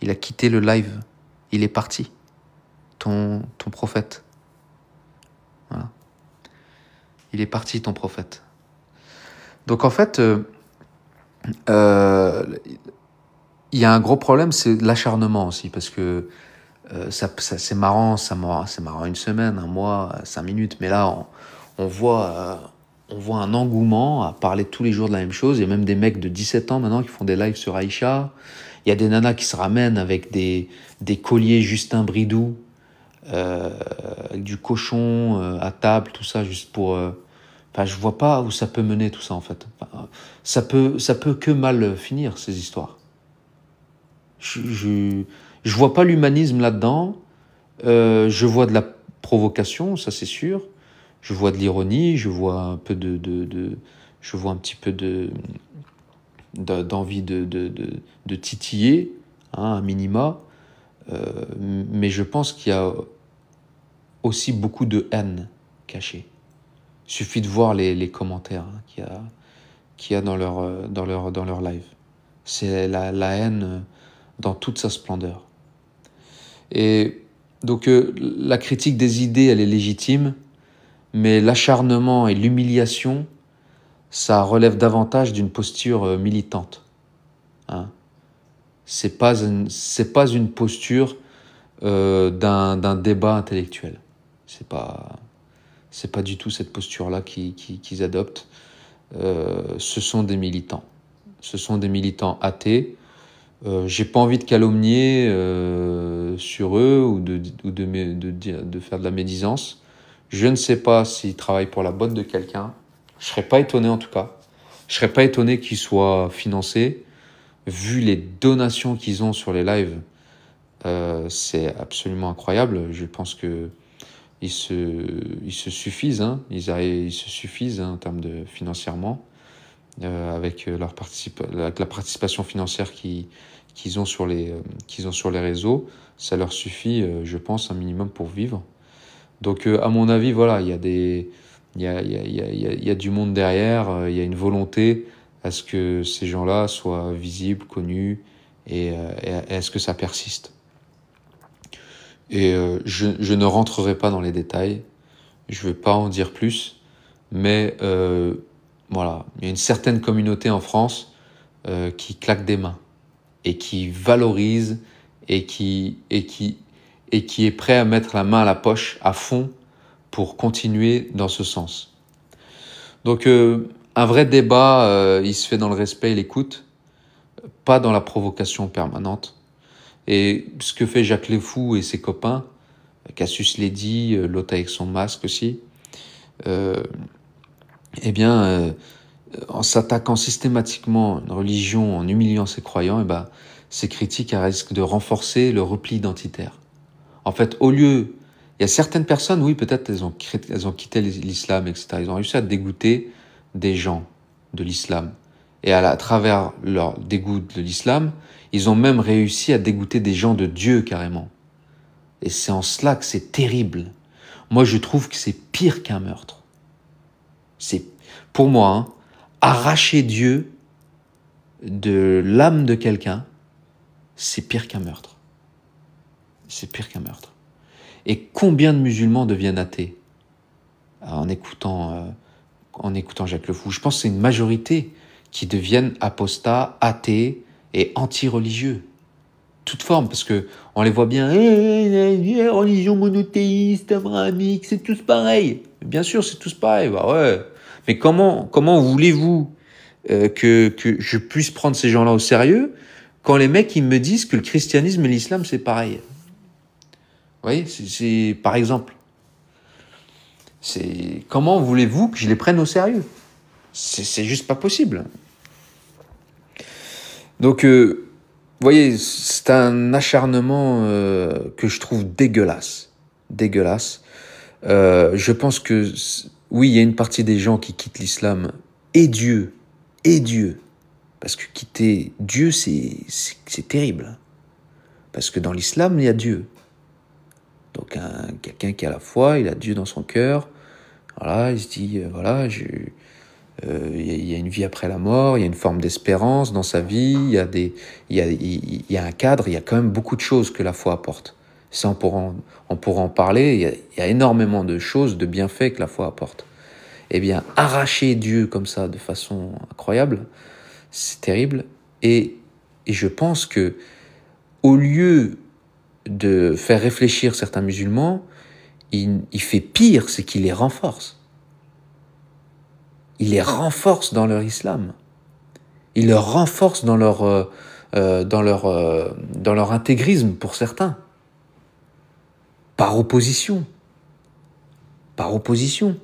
Il a quitté le live. Il est parti. Ton prophète. Voilà. Il est parti, ton prophète. Donc en fait, il y a un gros problème, c'est l'acharnement aussi, parce que c'est marrant, c'est marrant une semaine, un mois, 5 minutes, mais là, on voit un engouement à parler tous les jours de la même chose. Il y a même des mecs de 17 ans maintenant qui font des lives sur Aïcha. Il y a des nanas qui se ramènent avec des colliers Justin Bridou, avec du cochon à table, tout ça, juste pour... je vois pas où ça peut mener tout ça, en fait. Ça peut que mal finir, ces histoires. Je vois pas l'humanisme là-dedans. Je vois de la provocation, ça c'est sûr. Je vois de l'ironie, je vois un peu je vois un petit peu d'envie de titiller, un minima. Mais je pense qu'il y a aussi beaucoup de haine cachée. Il suffit de voir les commentaires qu'il y a dans leur live. C'est la haine dans toute sa splendeur. Et donc la critique des idées, elle est légitime, mais l'acharnement et l'humiliation, ça relève davantage d'une posture militante. Hein. C'est pas une posture d'un débat intellectuel. C'est pas du tout cette posture-là qu'ils adoptent. Ce sont des militants. Ce sont des militants athées. J'ai pas envie de calomnier sur eux ou de faire de la médisance. Je ne sais pas s'ils travaillent pour la botte de quelqu'un. Je serais pas étonné en tout cas. Je serais pas étonné qu'ils soient financés. Vu les donations qu'ils ont sur les lives, c'est absolument incroyable. Je pense que ils se suffisent. Ils se suffisent en termes de financièrement. Avec avec la participation financière qu'ils ont sur les réseaux, ça leur suffit, je pense, un minimum pour vivre. Donc, à mon avis, voilà, il y a du monde derrière, il y a une volonté à ce que ces gens-là soient visibles, connus, et à ce que ça persiste. Et je ne rentrerai pas dans les détails, je ne vais pas en dire plus, mais voilà, il y a une certaine communauté en France qui claque des mains et qui valorise et qui est prêt à mettre la main à la poche à fond pour continuer dans ce sens. Donc un vrai débat, il se fait dans le respect et l'écoute, pas dans la provocation permanente. Et ce que fait Jacques Le Fou et ses copains, Cassius Lady, l'autre avec son masque aussi, en s'attaquant systématiquement à une religion, en humiliant ses croyants, ces critiques risquent de renforcer le repli identitaire. En fait, il y a certaines personnes, oui, peut-être elles ont quitté l'islam, etc. Ils ont réussi à dégoûter des gens de l'islam. Et à travers leur dégoût de l'islam, ils ont même réussi à dégoûter des gens de Dieu carrément. Et c'est en cela que c'est terrible. Moi, je trouve que c'est pire qu'un meurtre. C'est, pour moi, arracher Dieu de l'âme de quelqu'un, c'est pire qu'un meurtre. C'est pire qu'un meurtre. Et combien de musulmans deviennent athées en écoutant Jacques Le Fou? Je pense que c'est une majorité qui deviennent apostats, athées et anti-religieux. Toute forme, parce que on les voit bien, religion monothéiste, abrahamique, c'est tous pareil. Bien sûr, c'est tous pareil. Bah ouais. Mais comment voulez-vous que je puisse prendre ces gens-là au sérieux quand les mecs ils me disent que le christianisme et l'islam c'est pareil? Vous voyez, c'est par exemple. Comment voulez-vous que je les prenne au sérieux? C'est juste pas possible. Donc, vous voyez, c'est un acharnement que je trouve dégueulasse. Dégueulasse. Je pense que oui, il y a une partie des gens qui quittent l'islam et Dieu, et Dieu. Parce que quitter Dieu, c'est terrible. Parce que dans l'islam, il y a Dieu. Donc quelqu'un qui a la foi, il a Dieu dans son cœur. Voilà, il se dit, voilà, il y a une vie après la mort, il y a une forme d'espérance dans sa vie, il y a un cadre, il y a quand même beaucoup de choses que la foi apporte. Ça, on pourra en parler, il y a énormément de choses, de bienfaits que la foi apporte. Eh bien, arracher Dieu comme ça, de façon incroyable, c'est terrible. Et je pense que, au lieu de faire réfléchir certains musulmans, il fait pire, c'est qu'il les renforce. Il les renforce dans leur islam. Il les renforce dans leur intégrisme pour certains. Par opposition. Par opposition.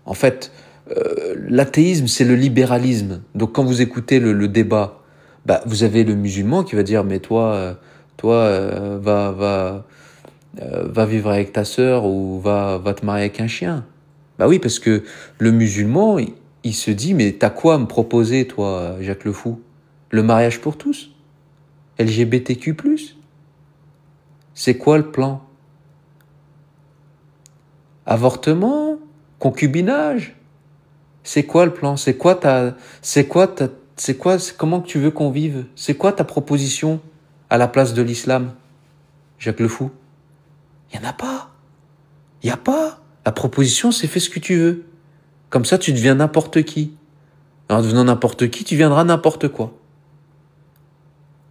En fait, l'athéisme, c'est le libéralisme. Donc quand vous écoutez le débat, vous avez le musulman qui va dire, mais toi, va vivre avec ta sœur ou va te marier avec un chien. Oui, parce que le musulman, il se dit, mais t'as quoi à me proposer, toi, Jacques le Fou? Le mariage pour tous? LGBTQ+? C'est quoi le plan? Avortement? Concubinage? C'est quoi le plan? Comment que tu veux qu'on vive? C'est quoi ta proposition à la place de l'islam, Jacques le Fou? Il n'y en a pas. Il n'y a pas. La proposition, c'est fais ce que tu veux. Comme ça, tu deviens n'importe qui. En devenant n'importe qui, tu deviendras n'importe quoi.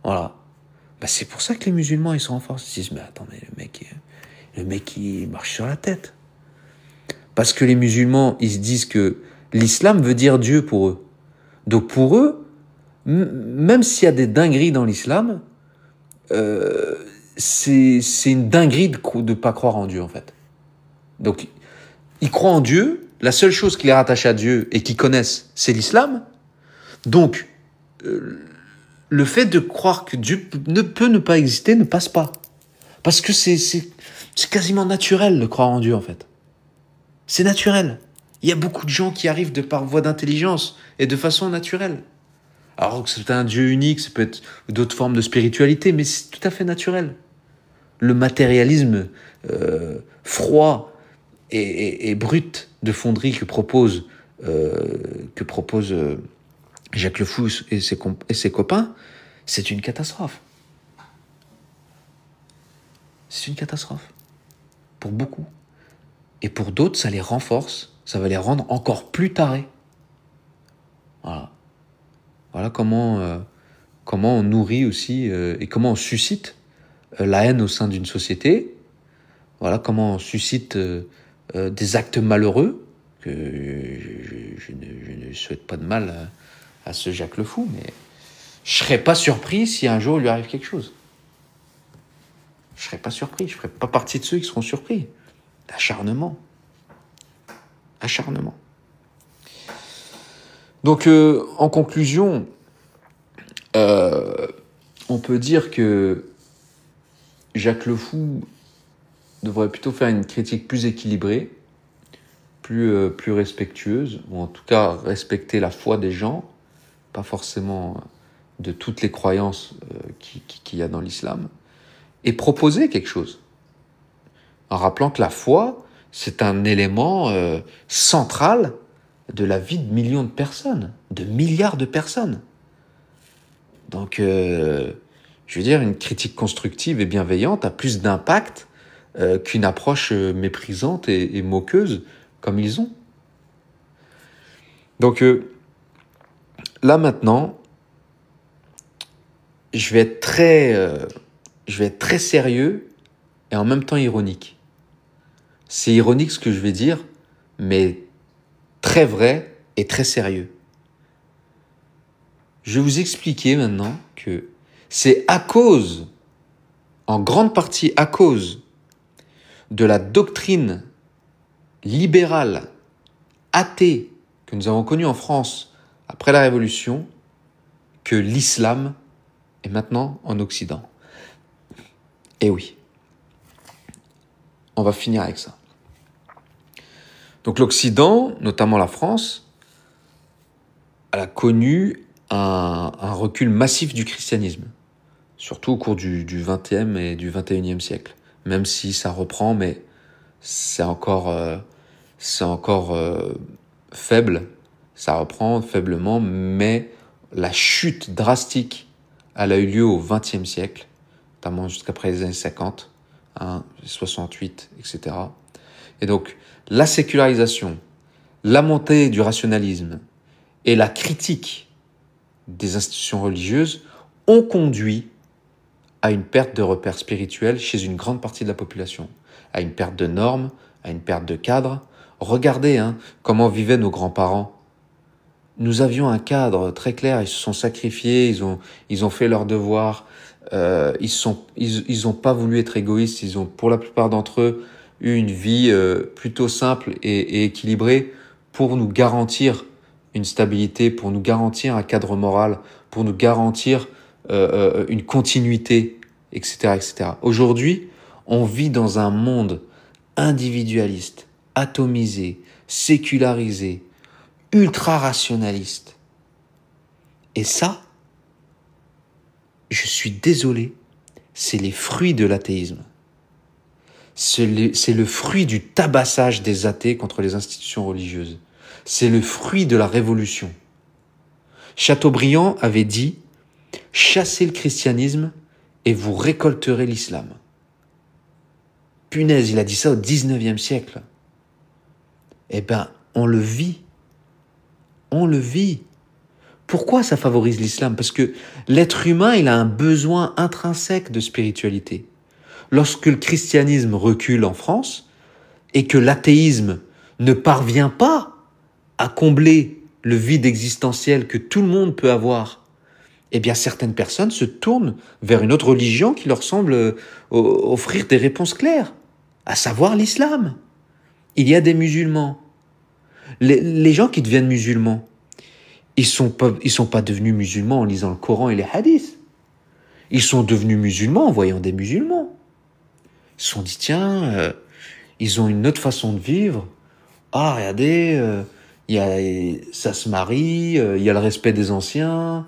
Voilà. C'est pour ça que les musulmans, ils sont en force. Ils se disent, mais attends, mais le mec, il marche sur la tête. Parce que les musulmans, ils se disent que l'islam veut dire Dieu pour eux. Donc pour eux, même s'il y a des dingueries dans l'islam, c'est une dinguerie de ne pas croire en Dieu, en fait. Donc, ils croient en Dieu, la seule chose qui les rattache à Dieu et qu'ils connaissent, c'est l'islam. Donc, le fait de croire que Dieu ne peut ne pas exister ne passe pas. Parce que c'est quasiment naturel de croire en Dieu, en fait. C'est naturel. Il y a beaucoup de gens qui arrivent de par voie d'intelligence et de façon naturelle. Alors que c'est un Dieu unique, ça peut être d'autres formes de spiritualité, mais c'est tout à fait naturel. Le matérialisme froid et brut de fonderie que propose Jacques Le Fou et ses copains, c'est une catastrophe. C'est une catastrophe. Pour beaucoup. Et pour d'autres, ça les renforce, ça va les rendre encore plus tarés. Voilà. Voilà comment on nourrit aussi et comment on suscite la haine au sein d'une société. Voilà comment on suscite des actes malheureux, que je ne souhaite pas de mal à ce Jacques Le Fou, mais je serais pas surpris si un jour il lui arrive quelque chose. Je serais pas surpris, je ferais pas partie de ceux qui seront surpris. Acharnement. Donc, en conclusion, on peut dire que Jacques Le Fou devrait plutôt faire une critique plus équilibrée, plus respectueuse, ou en tout cas respecter la foi des gens, pas forcément de toutes les croyances qu'il y a dans l'islam, et proposer quelque chose, en rappelant que la foi, c'est un élément central de la vie de millions de personnes, de milliards de personnes. Donc, je veux dire, une critique constructive et bienveillante a plus d'impact qu'une approche méprisante et moqueuse comme ils ont. Donc, là maintenant, je vais être très sérieux et en même temps ironique. C'est ironique ce que je vais dire, mais très vrai et très sérieux. Je vais vous expliquer maintenant que c'est en grande partie à cause de la doctrine libérale, athée, que nous avons connue en France après la Révolution, que l'islam est maintenant en Occident. Et oui, on va finir avec ça. Donc l'Occident, notamment la France, elle a connu un recul massif du christianisme, surtout au cours du XXe et du XXIe siècle. Même si ça reprend, mais c'est encore faible, ça reprend faiblement, mais la chute drastique, elle a eu lieu au XXe siècle, notamment jusqu'après les années 50, 68, etc. Et donc, la sécularisation, la montée du rationalisme et la critique des institutions religieuses ont conduit à une perte de repères spirituels chez une grande partie de la population, à une perte de normes, à une perte de cadre. Regardez comment vivaient nos grands-parents. Nous avions un cadre très clair, ils se sont sacrifiés, ils ont fait leurs devoirs, ils ont pas voulu être égoïstes, ils ont pour la plupart d'entre eux eu une vie plutôt simple et équilibrée pour nous garantir une stabilité, pour nous garantir un cadre moral, pour nous garantir une continuité, etc., etc. Aujourd'hui, on vit dans un monde individualiste, atomisé, sécularisé, ultra-rationaliste. Et ça, je suis désolé, c'est les fruits de l'athéisme. C'est le fruit du tabassage des athées contre les institutions religieuses. C'est le fruit de la révolution. Chateaubriand avait dit « Chassez le christianisme et vous récolterez l'islam ». Punaise, il a dit ça au 19e siècle. Eh ben, on le vit. On le vit. Pourquoi ça favorise l'islam? Parce que l'être humain, il a un besoin intrinsèque de spiritualité. Lorsque le christianisme recule en France et que l'athéisme ne parvient pas à combler le vide existentiel que tout le monde peut avoir, eh bien certaines personnes se tournent vers une autre religion qui leur semble offrir des réponses claires, à savoir l'islam. Il y a des musulmans. Les gens qui deviennent musulmans, ils sont pas devenus musulmans en lisant le Coran et les hadiths. Ils sont devenus musulmans en voyant des musulmans. Ils se sont dit, tiens, ils ont une autre façon de vivre. Ah, regardez, ça se marie, il y a le respect des anciens,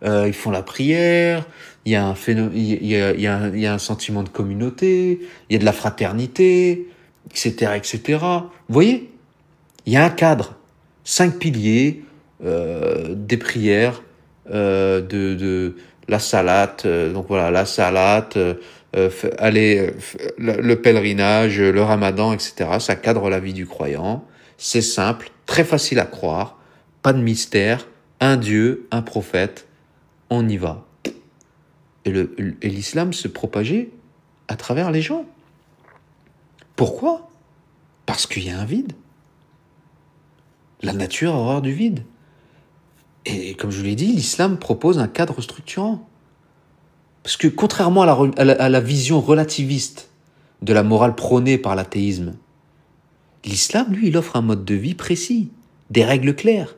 ils font la prière, il y a un sentiment de communauté, il y a de la fraternité, etc., etc. Vous voyez, il y a un cadre, 5 piliers, des prières, de la salate, donc voilà, la salate, le pèlerinage, le ramadan, etc. Ça cadre la vie du croyant. C'est simple, très facile à croire, pas de mystère, un Dieu, un prophète, on y va. Et l'islam se propageait à travers les gens. Pourquoi? Parce qu'il y a un vide. La nature a horreur du vide. Et comme je vous l'ai dit, l'islam propose un cadre structurant. Parce que contrairement à la vision relativiste de la morale prônée par l'athéisme, l'islam, lui, il offre un mode de vie précis, des règles claires,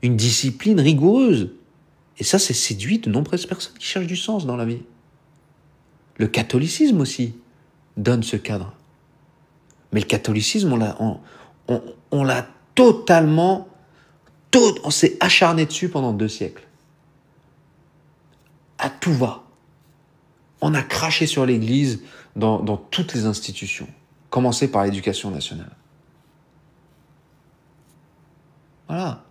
une discipline rigoureuse. Et ça séduit de nombreuses personnes qui cherchent du sens dans la vie. Le catholicisme aussi donne ce cadre. Mais le catholicisme, on l'a totalement... on s'est acharné dessus pendant 2 siècles. À tout va. On a craché sur l'Église dans toutes les institutions. Commencer par l'éducation nationale. Voilà.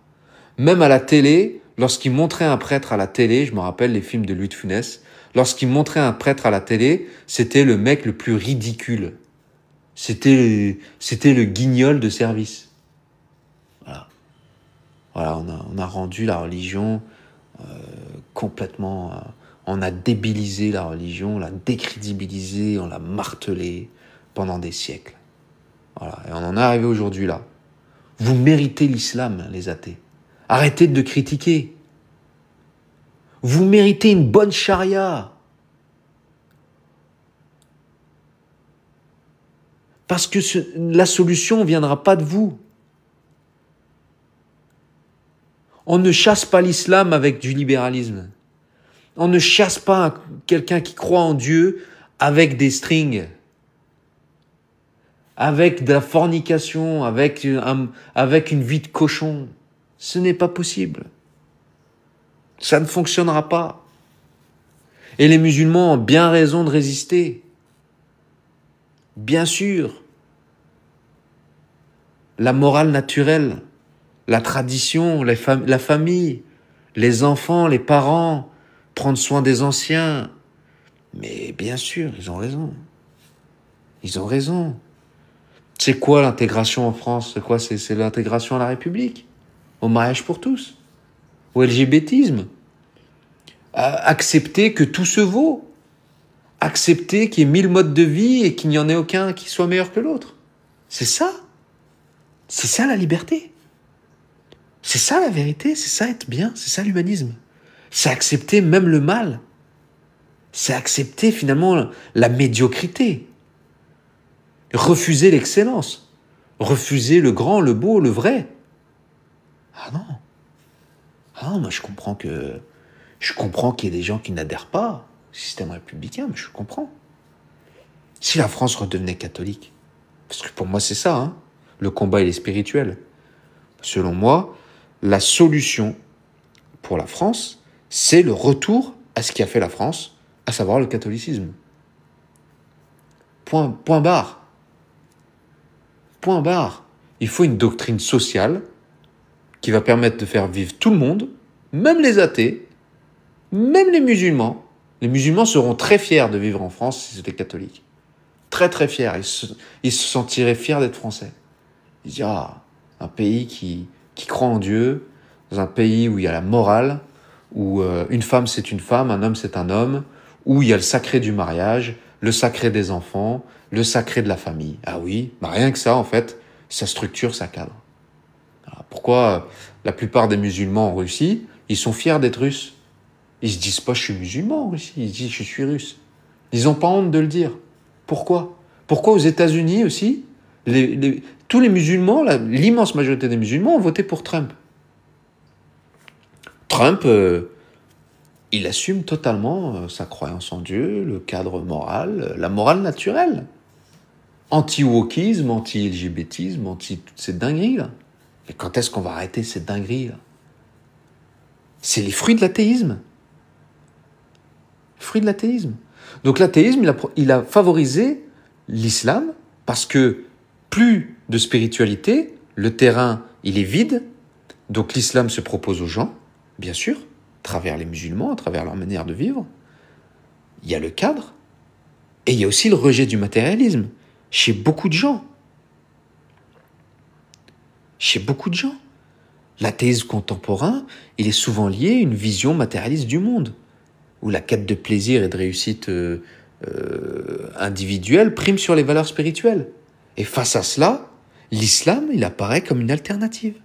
Même à la télé, lorsqu'ils montraient un prêtre à la télé, je me rappelle les films de Louis de Funès, lorsqu'ils montraient un prêtre à la télé, c'était le mec le plus ridicule. C'était le guignol de service. Voilà, on a rendu la religion complètement... on a débilisé la religion, on l'a décrédibilisée, on l'a martelée pendant des siècles. Voilà, et on en est arrivé aujourd'hui là. Vous méritez l'islam, les athées. Arrêtez de critiquer. Vous méritez une bonne charia. Parce que la solution ne viendra pas de vous. On ne chasse pas l'islam avec du libéralisme. On ne chasse pas quelqu'un qui croit en Dieu avec des strings. avec de la fornication, avec une vie de cochon. Ce n'est pas possible. Ça ne fonctionnera pas. Et les musulmans ont bien raison de résister. Bien sûr. La morale naturelle, la tradition, la famille, les enfants, les parents, prendre soin des anciens. Mais bien sûr, ils ont raison. Ils ont raison. C'est quoi l'intégration en France? C'est quoi? C'est l'intégration à la République, au mariage pour tous, au LGBTisme. Accepter que tout se vaut. Accepter qu'il y ait 1000 modes de vie et qu'il n'y en ait aucun qui soit meilleur que l'autre. C'est ça. C'est ça la liberté. C'est ça la vérité, c'est ça être bien, c'est ça l'humanisme. C'est accepter même le mal. C'est accepter finalement la médiocrité. Refuser l'excellence. Refuser le grand, le beau, le vrai. Ah non. Ah non, moi je comprends qu'il y ait des gens qui n'adhèrent pas au système républicain, mais je comprends. Si la France redevenait catholique, parce que pour moi c'est ça, hein, le combat il est spirituel. Selon moi, la solution pour la France, c'est le retour à ce qui a fait la France, à savoir le catholicisme. Point barre. Point barre. Il faut une doctrine sociale qui va permettre de faire vivre tout le monde, même les athées, même les musulmans. Les musulmans seront très fiers de vivre en France si c'était catholique. Très très fiers. Ils se sentiraient fiers d'être français. Ils se disent, un pays qui croit en Dieu, dans un pays où il y a la morale, où une femme c'est une femme, un homme c'est un homme, où il y a le sacré du mariage, le sacré des enfants, le sacré de la famille. Ah oui, rien que ça en fait, ça structure, ça cadre. Alors, pourquoi la plupart des musulmans en Russie, ils sont fiers d'être russes? Ils se disent pas je suis musulman en Russie, ils se disent je suis russe. Ils ont pas honte de le dire. Pourquoi? Pourquoi aux États-Unis aussi, tous les musulmans, l'immense majorité des musulmans ont voté pour Trump. Trump, il assume totalement sa croyance en Dieu, le cadre moral, la morale naturelle. Anti-wokisme, anti-LGBTisme, anti-toutes ces dingueries-là. Mais quand est-ce qu'on va arrêter ces dingueries-là? C'est les fruits de l'athéisme. Fruits de l'athéisme. Donc l'athéisme, il a favorisé l'islam parce que plus de spiritualité, le terrain, il est vide. Donc l'islam se propose aux gens, bien sûr, à travers les musulmans, à travers leur manière de vivre. Il y a le cadre. Et il y a aussi le rejet du matérialisme. Chez beaucoup de gens. Chez beaucoup de gens. L'athéisme contemporain, il est souvent lié à une vision matérialiste du monde, où la quête de plaisir et de réussite individuelle prime sur les valeurs spirituelles. Et face à cela, l'islam, il apparaît comme une alternative.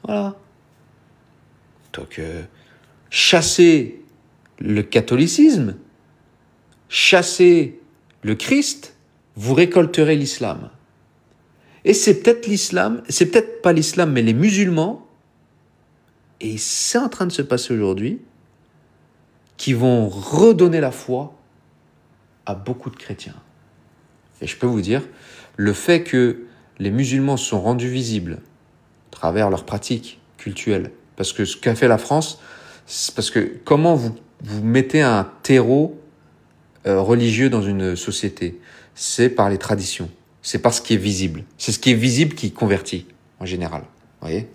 Voilà. Donc, chasser le catholicisme, chasser le Christ, vous récolterez l'islam. Et c'est peut-être pas l'islam, mais les musulmans, et c'est en train de se passer aujourd'hui, qui vont redonner la foi à beaucoup de chrétiens. Et je peux vous dire, le fait que les musulmans se sont rendus visibles à travers leurs pratiques cultuelles, parce que ce qu'a fait la France, c'est parce que comment vous mettez un terreau religieux dans une société? C'est par les traditions. C'est par ce qui est visible. C'est ce qui est visible qui convertit, en général. Vous voyez?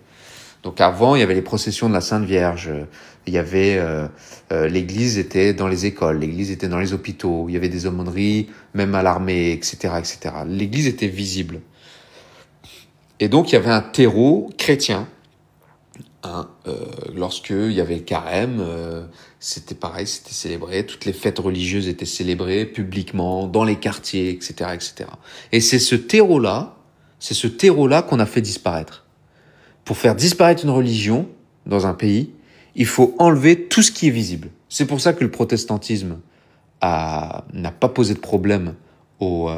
Donc avant, il y avait les processions de la Sainte Vierge. Il y avait l'église était dans les écoles, l'église était dans les hôpitaux. Il y avait des aumôneries, même à l'armée, etc., etc. L'église était visible. Et donc il y avait un terreau chrétien. Lorsqu'il y avait le carême, c'était pareil, c'était célébré. Toutes les fêtes religieuses étaient célébrées publiquement, dans les quartiers, etc., etc. Et c'est ce terreau-là qu'on a fait disparaître. Pour faire disparaître une religion dans un pays, il faut enlever tout ce qui est visible. C'est pour ça que le protestantisme n'a pas posé de problème au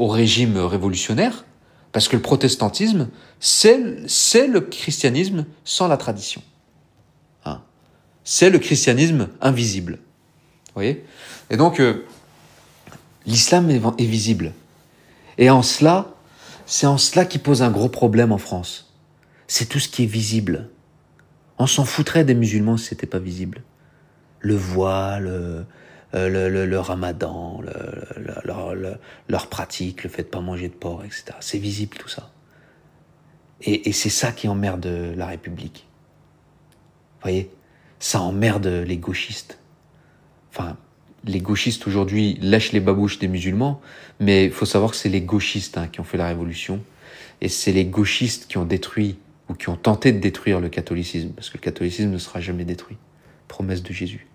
régime révolutionnaire, parce que le protestantisme, c'est le christianisme sans la tradition. Hein? C'est le christianisme invisible. Vous voyez? Et donc, L'islam est visible. Et c'est en cela qu'il pose un gros problème en France. C'est tout ce qui est visible. On s'en foutrait des musulmans si c'était pas visible. Le voile, le ramadan, leur pratique, le fait de pas manger de porc, etc. C'est visible tout ça. Et c'est ça qui emmerde la République. Vous voyez, ça emmerde les gauchistes. Enfin, les gauchistes aujourd'hui lèchent les babouches des musulmans, mais il faut savoir que c'est les gauchistes qui ont fait la révolution. Et c'est les gauchistes qui ont détruit ou qui ont tenté de détruire le catholicisme, parce que le catholicisme ne sera jamais détruit. Promesse de Jésus.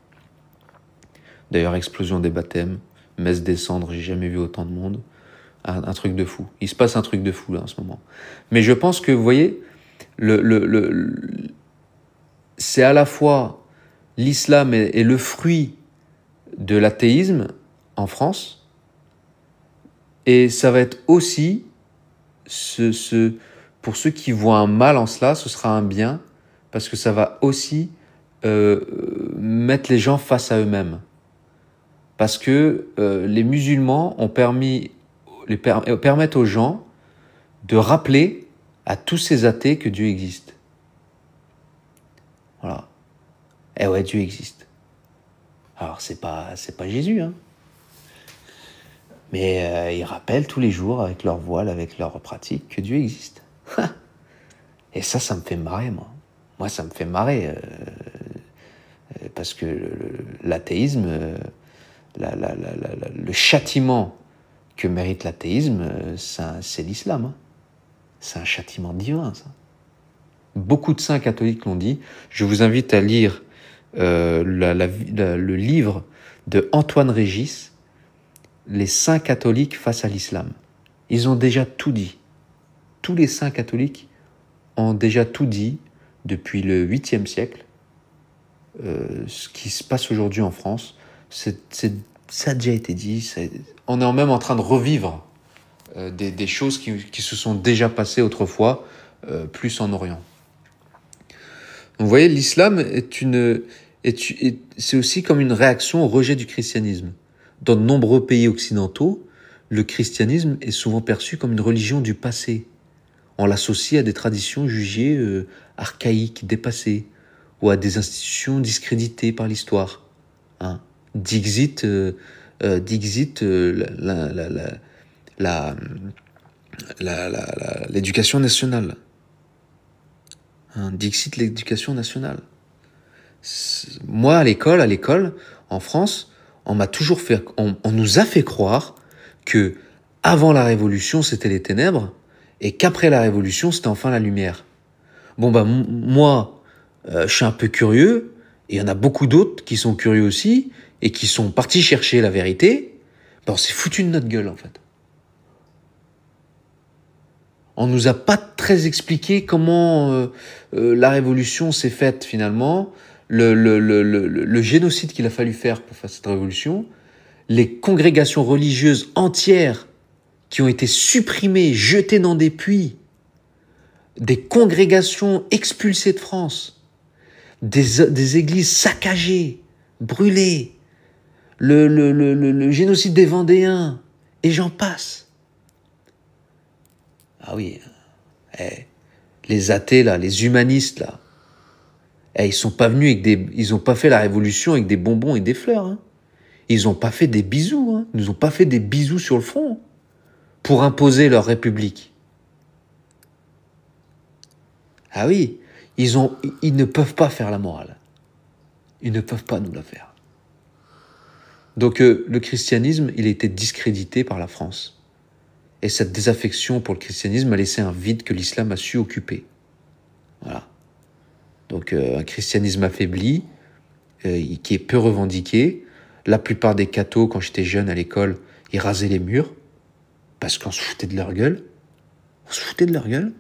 D'ailleurs, explosion des baptêmes, messe des cendres, j'ai jamais vu autant de monde. Un truc de fou. Il se passe un truc de fou là en ce moment. Mais je pense que, vous voyez, c'est à la fois l'islam est le fruit de l'athéisme en France, et ça va être aussi, pour ceux qui voient un mal en cela, ce sera un bien, parce que ça va aussi mettre les gens face à eux-mêmes. Parce que les musulmans permettent aux gens de rappeler à tous ces athées que Dieu existe. Voilà. Eh ouais, Dieu existe. Alors, c'est pas Jésus, mais ils rappellent tous les jours, avec leur voile, avec leur pratique, que Dieu existe. Et ça me fait marrer, moi. Moi, ça me fait marrer. Parce que l'athéisme, le châtiment que mérite l'athéisme, c'est l'islam. C'est un châtiment divin, ça. Beaucoup de saints catholiques l'ont dit. Je vous invite à lire le livre de Antoine Régis, Les saints catholiques face à l'islam. Ils ont déjà tout dit. Tous les saints catholiques ont déjà tout dit depuis le 8e siècle. Ce qui se passe aujourd'hui en France, ça a déjà été dit. On est même en train de revivre des choses qui se sont déjà passées autrefois, plus en Orient. Donc, vous voyez, l'islam c'est aussi comme une réaction au rejet du christianisme. Dans de nombreux pays occidentaux, le christianisme est souvent perçu comme une religion du passé. On l'associe à des traditions jugées archaïques, dépassées, ou à des institutions discréditées par l'histoire. Dixit l'éducation nationale. Dixit l'éducation nationale. Moi, à l'école, en France, on nous a fait croire que avant la Révolution, c'était les ténèbres, et qu'après la Révolution, c'était enfin la lumière. Bon, moi, je suis un peu curieux, et il y en a beaucoup d'autres qui sont curieux aussi, et qui sont partis chercher la vérité. On s'est foutu de notre gueule, en fait. On nous a pas très expliqué comment la Révolution s'est faite, finalement, le génocide qu'il a fallu faire pour faire cette révolution, les congrégations religieuses entières qui ont été supprimées, jetées dans des puits, des congrégations expulsées de France, des églises saccagées, brûlées, le génocide des Vendéens, et j'en passe. Ah oui, les athées là, les humanistes là, ils sont pas venus ils ont pas fait la révolution avec des bonbons et des fleurs. Ils ont pas fait des bisous, Ils nous ont pas fait des bisous sur le front pour imposer leur république. Ah oui, ils ne peuvent pas faire la morale. Ils ne peuvent pas nous la faire. Donc le christianisme, il a été discrédité par la France. Et cette désaffection pour le christianisme a laissé un vide que l'islam a su occuper. Voilà. Donc un christianisme affaibli, qui est peu revendiqué. La plupart des cathos, quand j'étais jeune à l'école, ils rasaient les murs parce qu'on se foutait de leur gueule. On se foutait de leur gueule.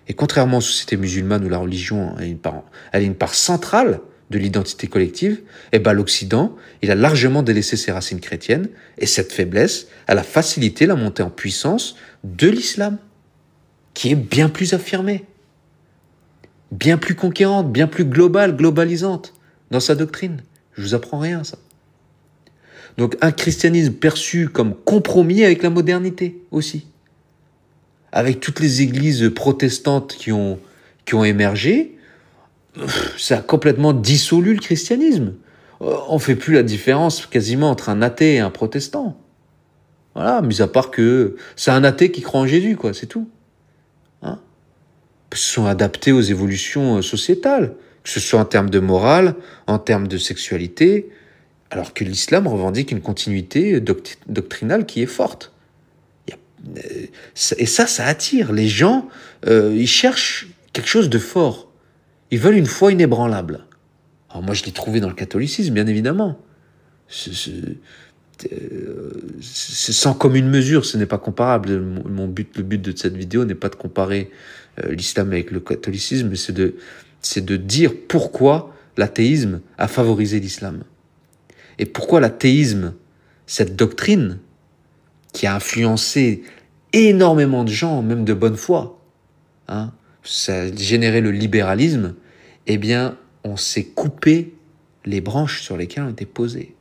Et contrairement aux sociétés musulmanes où la religion a une part centrale de l'identité collective, l'Occident, il a largement délaissé ses racines chrétiennes, et cette faiblesse, elle a facilité la montée en puissance de l'islam, qui est bien plus affirmée, bien plus conquérante, bien plus globalisante dans sa doctrine. Je vous apprends rien, ça. Donc un christianisme perçu comme compromis avec la modernité aussi. Avec toutes les églises protestantes qui ont émergé, ça a complètement dissolu le christianisme. On fait plus la différence quasiment entre un athée et un protestant. Voilà, mis à part que c'est un athée qui croit en Jésus, quoi, c'est tout. Hein? Ils se sont adaptés aux évolutions sociétales, que ce soit en termes de morale, en termes de sexualité, alors que l'islam revendique une continuité doctrinale qui est forte. Et ça attire. Les gens, ils cherchent quelque chose de fort. Ils veulent une foi inébranlable. Alors moi, je l'ai trouvé dans le catholicisme, bien évidemment. C'est sans commune mesure, ce n'est pas comparable. Le but de cette vidéo n'est pas de comparer l'islam avec le catholicisme, mais c'est de dire pourquoi l'athéisme a favorisé l'islam. Et pourquoi l'athéisme, cette doctrine qui a influencé énormément de gens, même de bonne foi, hein, ça a généré le libéralisme, eh bien, on s'est coupé les branches sur lesquelles on était posé.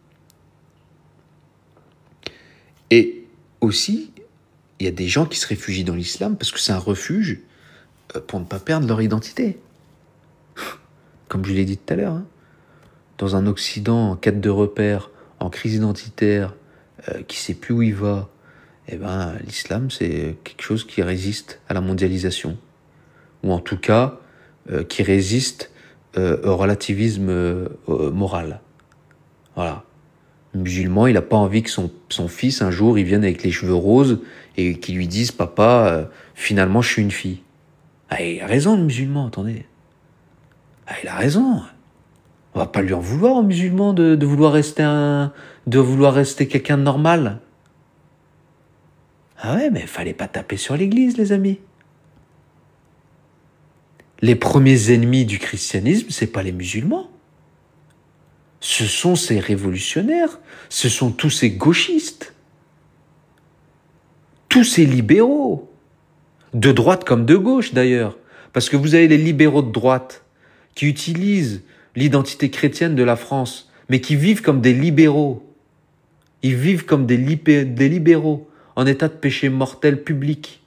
Et aussi, il y a des gens qui se réfugient dans l'islam parce que c'est un refuge pour ne pas perdre leur identité. Comme je l'ai dit tout à l'heure, hein. Dans un Occident en quête de repères, en crise identitaire, qui ne sait plus où il va, eh ben, l'islam, c'est quelque chose qui résiste à la mondialisation. Ou en tout cas, qui résiste au relativisme moral. Voilà. Le musulman, il n'a pas envie que son fils, un jour, il vienne avec les cheveux roses et qu'il lui dise « Papa, finalement, je suis une fille. » Ah, il a raison, le musulman, attendez. Ah, il a raison. On va pas lui en vouloir au musulman de vouloir rester quelqu'un de normal. Ah ouais, mais fallait pas taper sur l'église, les amis. Les premiers ennemis du christianisme, c'est pas les musulmans. Ce sont ces révolutionnaires, ce sont tous ces gauchistes, tous ces libéraux, de droite comme de gauche d'ailleurs, parce que vous avez les libéraux de droite qui utilisent l'identité chrétienne de la France, mais qui vivent comme des libéraux. Ils vivent comme des libéraux, en état de péché mortel public.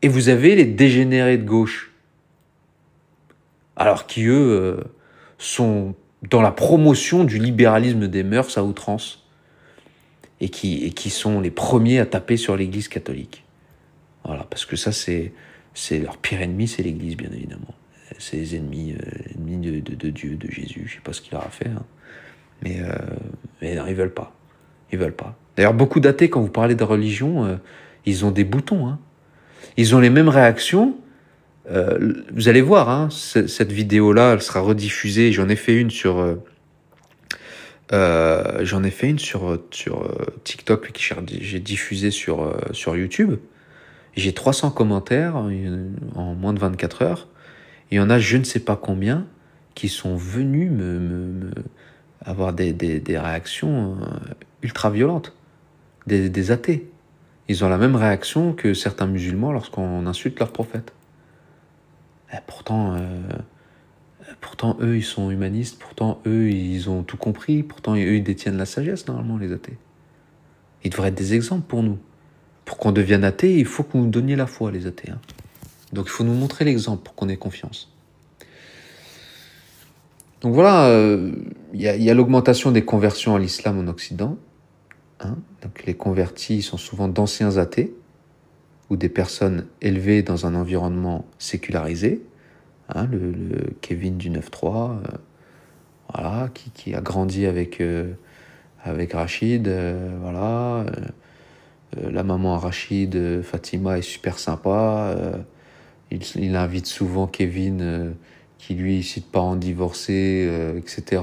Et vous avez les dégénérés de gauche, alors qui, eux, sont dans la promotion du libéralisme des mœurs à outrance, et qui sont les premiers à taper sur l'Église catholique. Voilà, parce que ça, c'est leur pire ennemi, c'est l'Église, bien évidemment. C'est les ennemis de Dieu, de Jésus, je sais pas ce qu'il leur a fait, hein. Mais non, ils veulent pas. Ils veulent pas. D'ailleurs, beaucoup d'athées, quand vous parlez de religion, ils ont des boutons, hein. Ils ont les mêmes réactions. Vous allez voir, hein, cette vidéo-là, elle sera rediffusée. J'en ai fait une sur TikTok, puis j'ai diffusé sur YouTube. J'ai 300 commentaires en moins de 24 heures. Il y en a je ne sais pas combien qui sont venus me avoir des réactions ultra violentes, des athées. Ils ont la même réaction que certains musulmans lorsqu'on insulte leur prophète. Et pourtant, eux, ils sont humanistes, pourtant, eux, ils ont tout compris, pourtant, eux, ils détiennent la sagesse, normalement, les athées. Ils devraient être des exemples pour nous. Pour qu'on devienne athée, il faut que vous nous donniez la foi, les athées, hein. Donc, il faut nous montrer l'exemple pour qu'on ait confiance. Donc voilà, y a l'augmentation des conversions à l'islam en Occident. Hein. Donc les convertis sont souvent d'anciens athées ou des personnes élevées dans un environnement sécularisé. Hein, le Kevin du 9-3, voilà, qui a grandi avec Rachid, voilà. La maman à Rachid, Fatima, est super sympa. Il invite souvent Kevin, qui lui est issu de parents divorcés, etc.,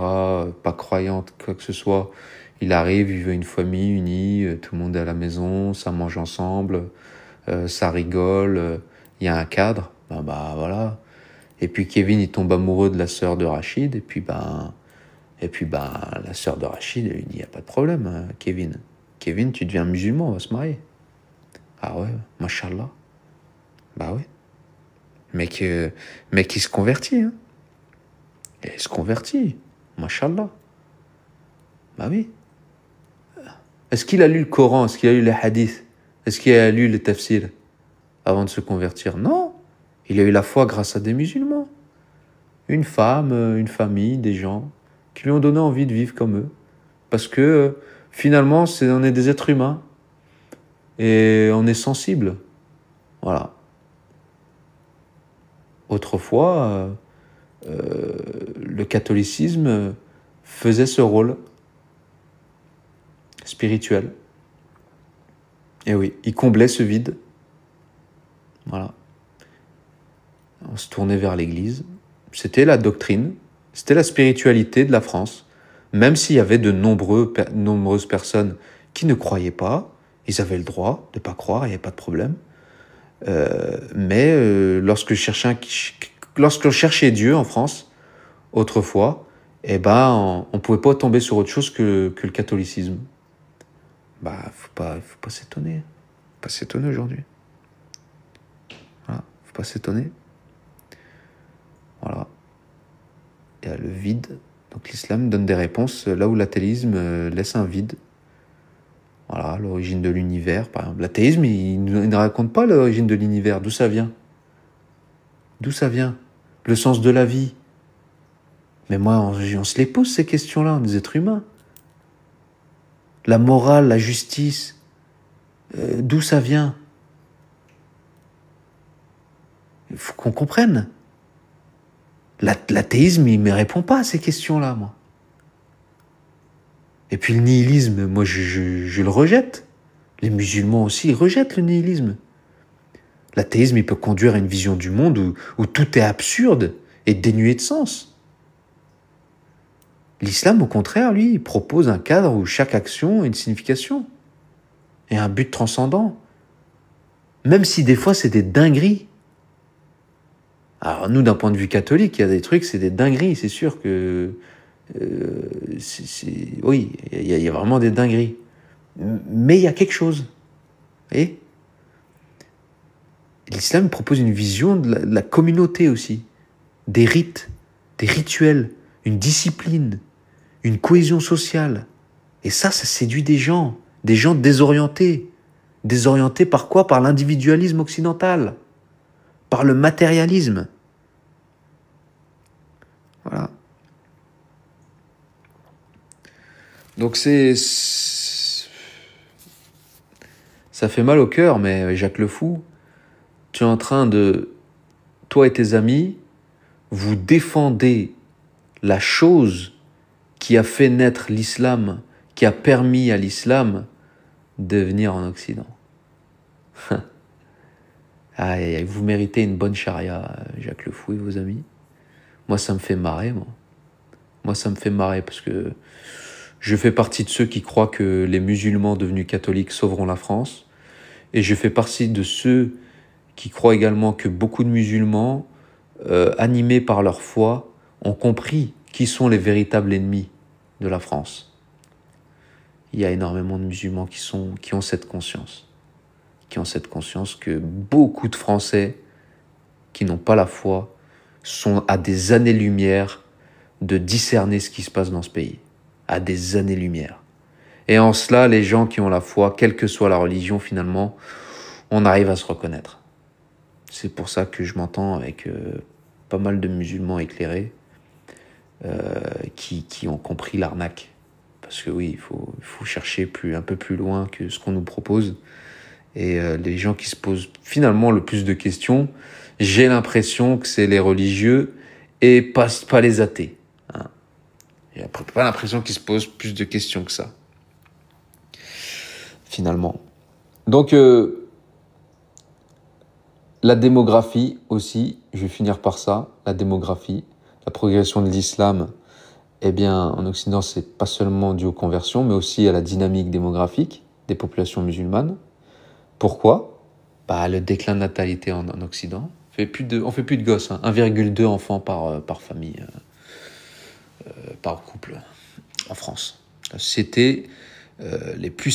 pas croyante, quoi que ce soit. Il arrive, il veut une famille unie, tout le monde est à la maison, ça mange ensemble, ça rigole, il y a un cadre, bah voilà. Et puis Kevin, il tombe amoureux de la sœur de Rachid, et puis la sœur de Rachid, elle lui dit, il n'y a pas de problème, hein, Kevin. Kevin, tu deviens musulman, on va se marier. Ah ouais, mashallah. Bah ouais. Mec qui se convertit, hein. Et il se convertit, mashallah. Bah oui. Est-ce qu'il a lu le Coran? Est-ce qu'il a lu les hadiths? Est-ce qu'il a lu les tafsirs avant de se convertir? Non. Il a eu la foi grâce à des musulmans. Une femme, une famille, des gens qui lui ont donné envie de vivre comme eux. Parce que finalement, on est des êtres humains. Et on est sensible. Voilà. Autrefois, le catholicisme faisait ce rôle spirituel. Et oui, il comblait ce vide. Voilà. On se tournait vers l'Église. C'était la doctrine, c'était la spiritualité de la France. Même s'il y avait de nombreuses personnes qui ne croyaient pas, ils avaient le droit de ne pas croire, il n'y avait pas de problème. Mais lorsque l'on cherchait Dieu en France, autrefois, on ne pouvait pas tomber sur autre chose que le catholicisme. Faut pas s'étonner. Faut pas s'étonner aujourd'hui. Voilà, faut pas s'étonner. Voilà. Il y a le vide. Donc l'islam donne des réponses là où l'athéisme laisse un vide. Voilà, l'origine de l'univers, par exemple. L'athéisme, il ne raconte pas l'origine de l'univers. D'où ça vient? D'où ça vient? Le sens de la vie. Mais moi, on se les pose, ces questions-là, on est des êtres humains. La morale, la justice, d'où ça vient? Il faut qu'on comprenne. L'athéisme, il ne me répond pas à ces questions-là, moi. Et puis le nihilisme, moi, je le rejette. Les musulmans aussi, ils rejettent le nihilisme. L'athéisme, il peut conduire à une vision du monde où tout est absurde et dénué de sens. L'islam, au contraire, lui, il propose un cadre où chaque action a une signification et un but transcendant. Même si des fois, c'est des dingueries. Alors nous, d'un point de vue catholique, il y a des trucs, c'est des dingueries, c'est sûr que... oui, il y a vraiment des dingueries. Mais il y a quelque chose. Et l'islam propose une vision de la communauté aussi. Des rites, des rituels, une discipline, une cohésion sociale. Et ça séduit des gens désorientés. Désorientés par quoi? Par l'individualisme occidental, par le matérialisme. Voilà. Donc ça fait mal au cœur, mais Jacques le Fou, tu es en train de, toi et tes amis, vous défendez la chose qui a fait naître l'islam, qui a permis à l'islam de venir en Occident. Vous méritez une bonne charia, Jacques le Fou et vos amis. Moi, ça me fait marrer, moi. Moi, ça me fait marrer parce que je fais partie de ceux qui croient que les musulmans devenus catholiques sauveront la France. Et je fais partie de ceux qui croient également que beaucoup de musulmans, animés par leur foi, ont compris qui sont les véritables ennemis de la France. Il y a énormément de musulmans qui ont cette conscience. Qui ont cette conscience que beaucoup de Français qui n'ont pas la foi sont à des années-lumière de discerner ce qui se passe dans ce pays. À des années-lumière. Et en cela, les gens qui ont la foi, quelle que soit la religion finalement, on arrive à se reconnaître. C'est pour ça que je m'entends avec pas mal de musulmans éclairés qui ont compris l'arnaque. Parce que oui, il faut chercher un peu plus loin que ce qu'on nous propose. Et les gens qui se posent finalement le plus de questions, j'ai l'impression que c'est les religieux et pas les athées. Hein. J'ai pas l'impression qu'ils se posent plus de questions que ça. Finalement. Donc, la démographie aussi, je vais finir par ça, la démographie, la progression de l'islam, eh bien, en Occident, c'est pas seulement dû aux conversions, mais aussi à la dynamique démographique des populations musulmanes. Pourquoi? Le déclin de natalité en Occident. On fait plus de gosses, hein, 1,2 enfants par famille, par couple en France. La société, les plus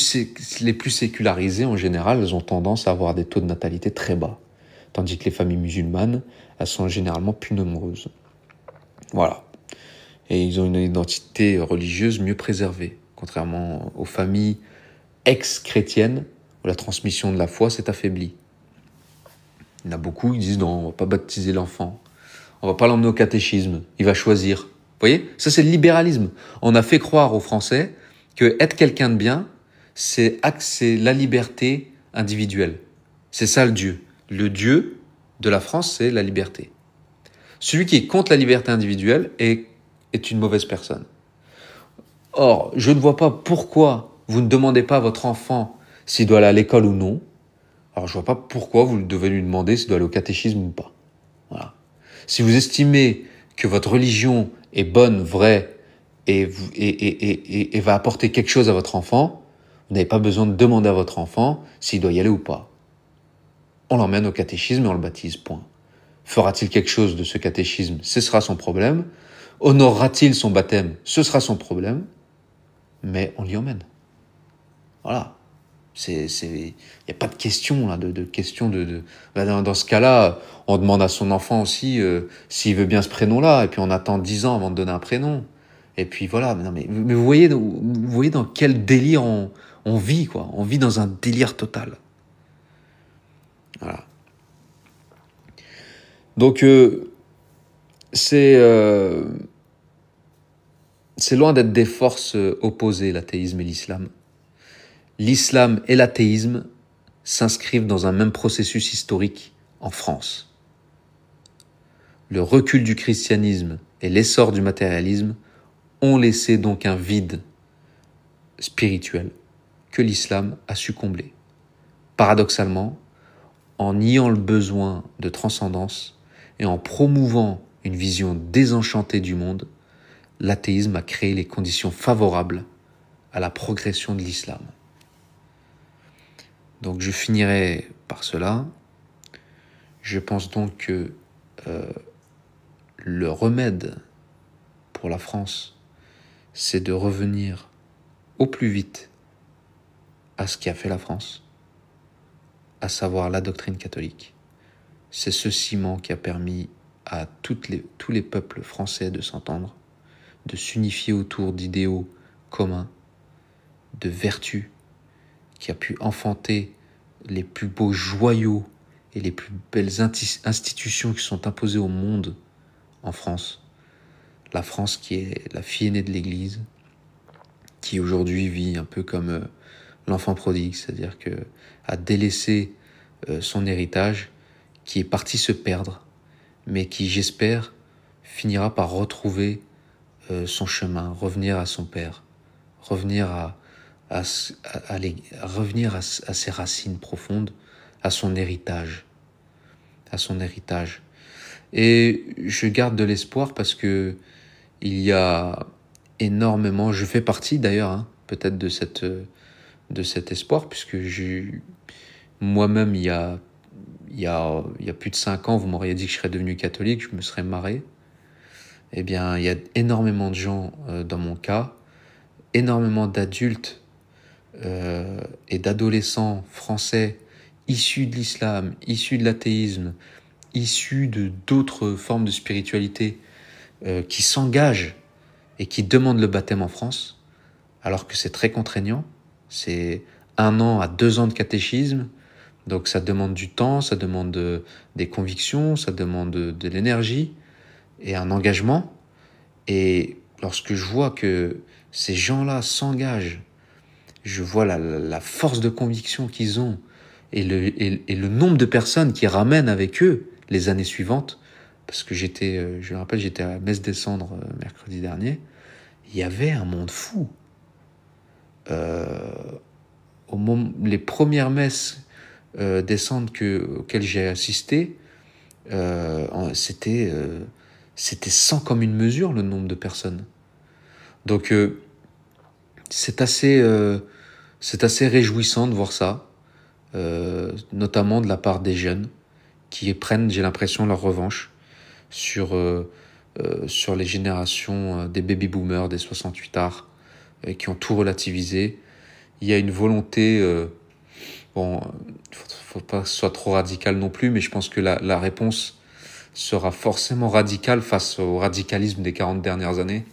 sécularisées en général, elles ont tendance à avoir des taux de natalité très bas. Tandis que les familles musulmanes, elles sont généralement plus nombreuses. Voilà. Et ils ont une identité religieuse mieux préservée, contrairement aux familles ex-chrétiennes, où la transmission de la foi s'est affaiblie. Il y en a beaucoup qui disent non, on va pas baptiser l'enfant, on va pas l'emmener au catéchisme, il va choisir. Vous voyez, ça c'est le libéralisme. On a fait croire aux Français que être quelqu'un de bien, c'est la liberté individuelle. C'est ça le Dieu. Le Dieu de la France, c'est la liberté. Celui qui est contre la liberté individuelle est une mauvaise personne. Or, je ne vois pas pourquoi vous ne demandez pas à votre enfant s'il doit aller à l'école ou non. Alors, je ne vois pas pourquoi vous devez lui demander s'il doit aller au catéchisme ou pas. Voilà. Si vous estimez que votre religion est bonne, vraie, et va apporter quelque chose à votre enfant, vous n'avez pas besoin de demander à votre enfant s'il doit y aller ou pas. On l'emmène au catéchisme et on le baptise, point. Fera-t-il quelque chose de ce catéchisme? Ce sera son problème. Honorera-t-il son baptême? Ce sera son problème. Mais on l'y emmène. Voilà. Il n'y a pas de question là, dans ce cas-là, on demande à son enfant aussi s'il veut bien ce prénom-là, et puis on attend 10 ans avant de donner un prénom. Et puis voilà, mais vous voyez dans quel délire on vit, quoi. On vit dans un délire total. Voilà. Donc c'est loin d'être des forces opposées, l'athéisme et l'islam. L'islam et l'athéisme s'inscrivent dans un même processus historique en France. Le recul du christianisme et l'essor du matérialisme ont laissé donc un vide spirituel que l'islam a su combler. Paradoxalement, en niant le besoin de transcendance et en promouvant une vision désenchantée du monde, l'athéisme a créé les conditions favorables à la progression de l'islam. Donc je finirai par cela. Je pense donc que le remède pour la France, c'est de revenir au plus vite à ce qui a fait la France, à savoir la doctrine catholique. C'est ce ciment qui a permis à tous les peuples français de s'entendre, de s'unifier autour d'idéaux communs, de vertus, qui a pu enfanter les plus beaux joyaux et les plus belles institutions qui sont imposées au monde en France. La France qui est la fille aînée de l'Église, qui aujourd'hui vit un peu comme l'enfant prodigue, c'est-à-dire que a délaissé son héritage, qui est parti se perdre, mais qui, j'espère, finira par retrouver son chemin, revenir à son père, revenir à ses racines profondes, à son héritage. Et je garde de l'espoir parce que il y a énormément, je fais partie d'ailleurs, peut-être de cet espoir, puisque moi-même, il y a plus de 5 ans, vous m'auriez dit que je serais devenu catholique, je me serais marré. Eh bien, il y a énormément de gens dans mon cas, énormément d'adultes et d'adolescents français issus de l'islam, issus de l'athéisme, issus d'autres formes de spiritualité qui s'engagent et qui demandent le baptême en France, alors que c'est très contraignant. C'est 1 an à 2 ans de catéchisme, donc ça demande du temps, ça demande des convictions, ça demande de l'énergie et un engagement. Et lorsque je vois que ces gens-là s'engagent, je vois la force de conviction qu'ils ont et le nombre de personnes qui ramènent avec eux les années suivantes, parce que je me rappelle, j'étais à Messe des Cendres mercredi dernier, il y avait un monde fou. Les premières messes des cendres auxquelles j'ai assisté, c'était sans commune mesure le nombre de personnes. Donc c'est assez réjouissant de voir ça, notamment de la part des jeunes qui prennent, j'ai l'impression, leur revanche sur les générations des baby-boomers, des 68ards, qui ont tout relativisé. Il y a une volonté, faut pas que ce soit trop radical non plus, mais je pense que la réponse sera forcément radicale face au radicalisme des 40 dernières années.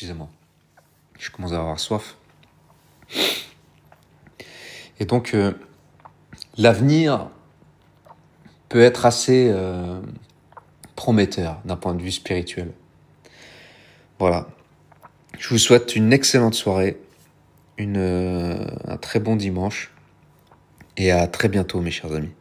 excusez-moi. Je commence à avoir soif. Et donc, l'avenir peut être assez prometteur d'un point de vue spirituel. Voilà. Je vous souhaite une excellente soirée, un très bon dimanche, et à très bientôt, mes chers amis.